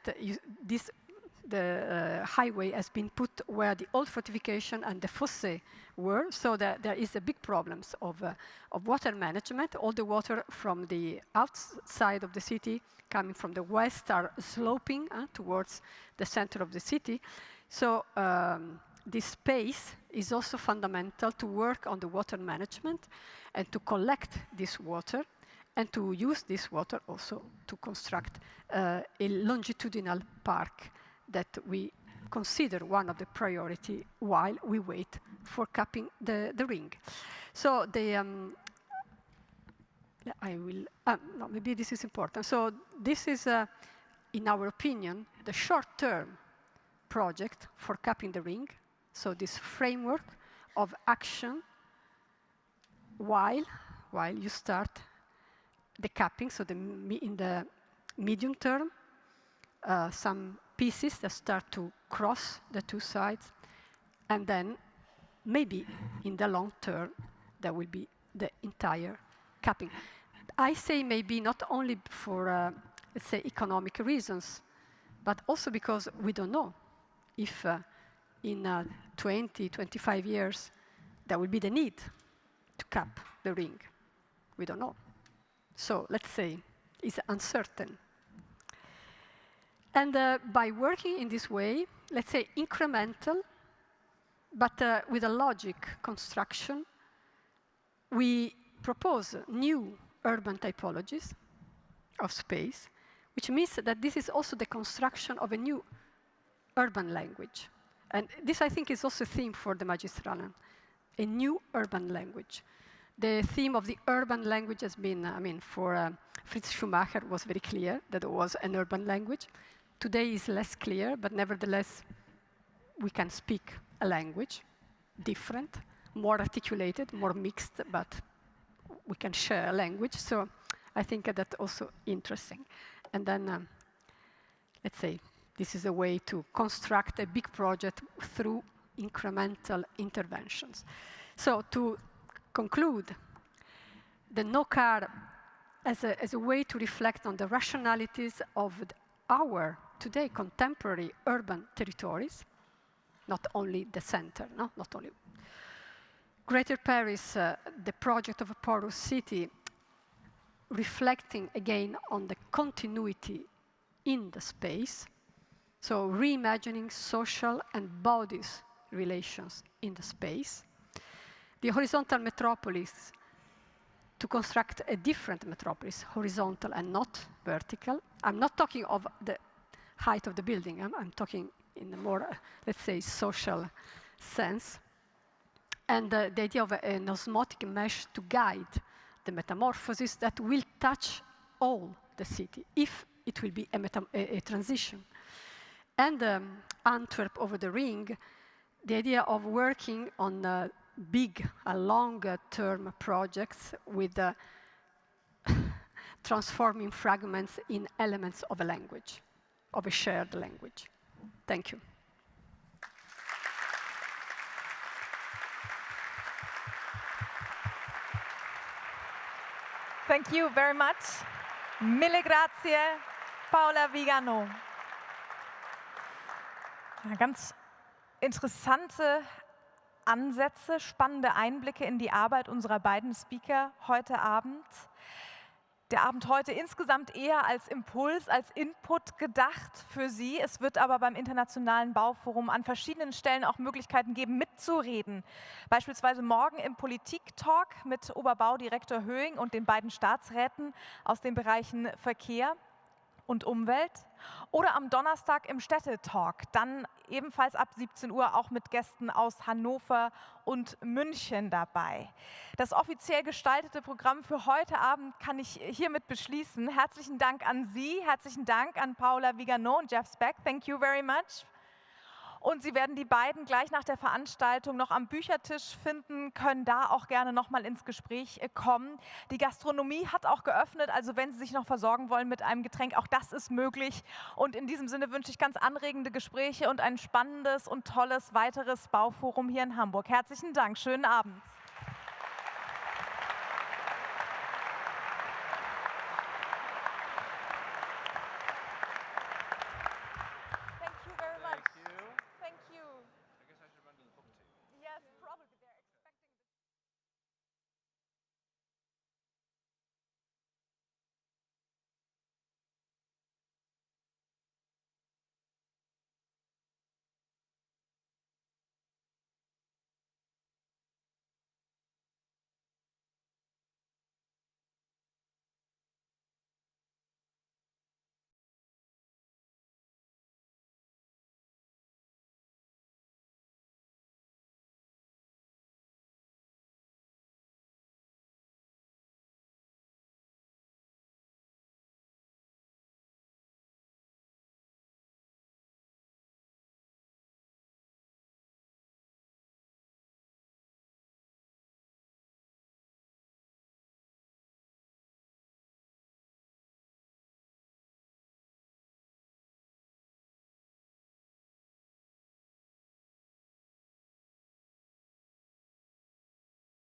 the highway has been put where the old fortification and the fosse were, so that there is a big problems of water management. All the water from the outside of the city, coming from the west, are sloping towards the center of the city. So this space is also fundamental to work on the water management and to collect this water, and to use this water also to construct a longitudinal park that we consider one of the priority while we wait for capping the ring. So no, maybe this is important. So this is, in our opinion, the short-term project for capping the ring. So this framework of action while you start the capping, so in the medium term, some pieces that start to cross the two sides, and then maybe in the long term there will be the entire capping. I say maybe not only for, let's say, economic reasons, but also because we don't know if in 20, 25 years there will be the need to cap the ring. We don't know. So let's say it's uncertain. And by working in this way, let's say incremental, but with a logic construction, we propose new urban typologies of space, which means that this is also the construction of a new urban language. And this, I think, is also a theme for the Magistralen, a new urban language. The theme of the urban language has been, for Fritz Schumacher was very clear that it was an urban language. Today is less clear, but nevertheless, we can speak a language, different, more articulated, more mixed, but we can share a language. So I think that's also interesting. And then, let's say, this is a way to construct a big project through incremental interventions. So to conclude, the no car as a way to reflect on the rationalities of our today contemporary urban territories, not only the center, not only. Greater Paris, the project of a porous city, reflecting again on the continuity in the space, so reimagining social and bodies relations in the space. The horizontal metropolis, to construct a different metropolis, horizontal and not vertical. I'm not talking of the height of the building, I'm talking in a more, let's say, social sense. And the idea of an osmotic mesh to guide the metamorphosis that will touch all the city, if it will be a transition. and Antwerp over the Ring, the idea of working on big, longer-term projects with transforming fragments in elements of a language, of a shared language. Thank you. Thank you very much. Mille grazie, Paola Vigano. Ja, ganz interessante Ansätze, spannende Einblicke in die Arbeit unserer beiden Speaker heute Abend. Der Abend heute insgesamt eher als Impuls, als Input gedacht für Sie. Es wird aber beim Internationalen Bauforum an verschiedenen Stellen auch Möglichkeiten geben, mitzureden. Beispielsweise morgen im Politik-Talk mit Oberbaudirektor Höhing und den beiden Staatsräten aus den Bereichen Verkehr und Umwelt. Oder am Donnerstag im Städtetalk, dann ebenfalls ab 17 Uhr auch mit Gästen aus Hannover und München dabei. Das offiziell gestaltete Programm für heute Abend kann ich hiermit beschließen. Herzlichen Dank an Sie, herzlichen Dank an Paola Vigano und Jeff Speck. Thank you very much. Und Sie werden die beiden gleich nach der Veranstaltung noch am Büchertisch finden, können da auch gerne noch mal ins Gespräch kommen. Die Gastronomie hat auch geöffnet, also wenn Sie sich noch versorgen wollen mit einem Getränk, auch das ist möglich. Und in diesem Sinne wünsche ich ganz anregende Gespräche und ein spannendes und tolles weiteres Bauforum hier in Hamburg. Herzlichen Dank, schönen Abend.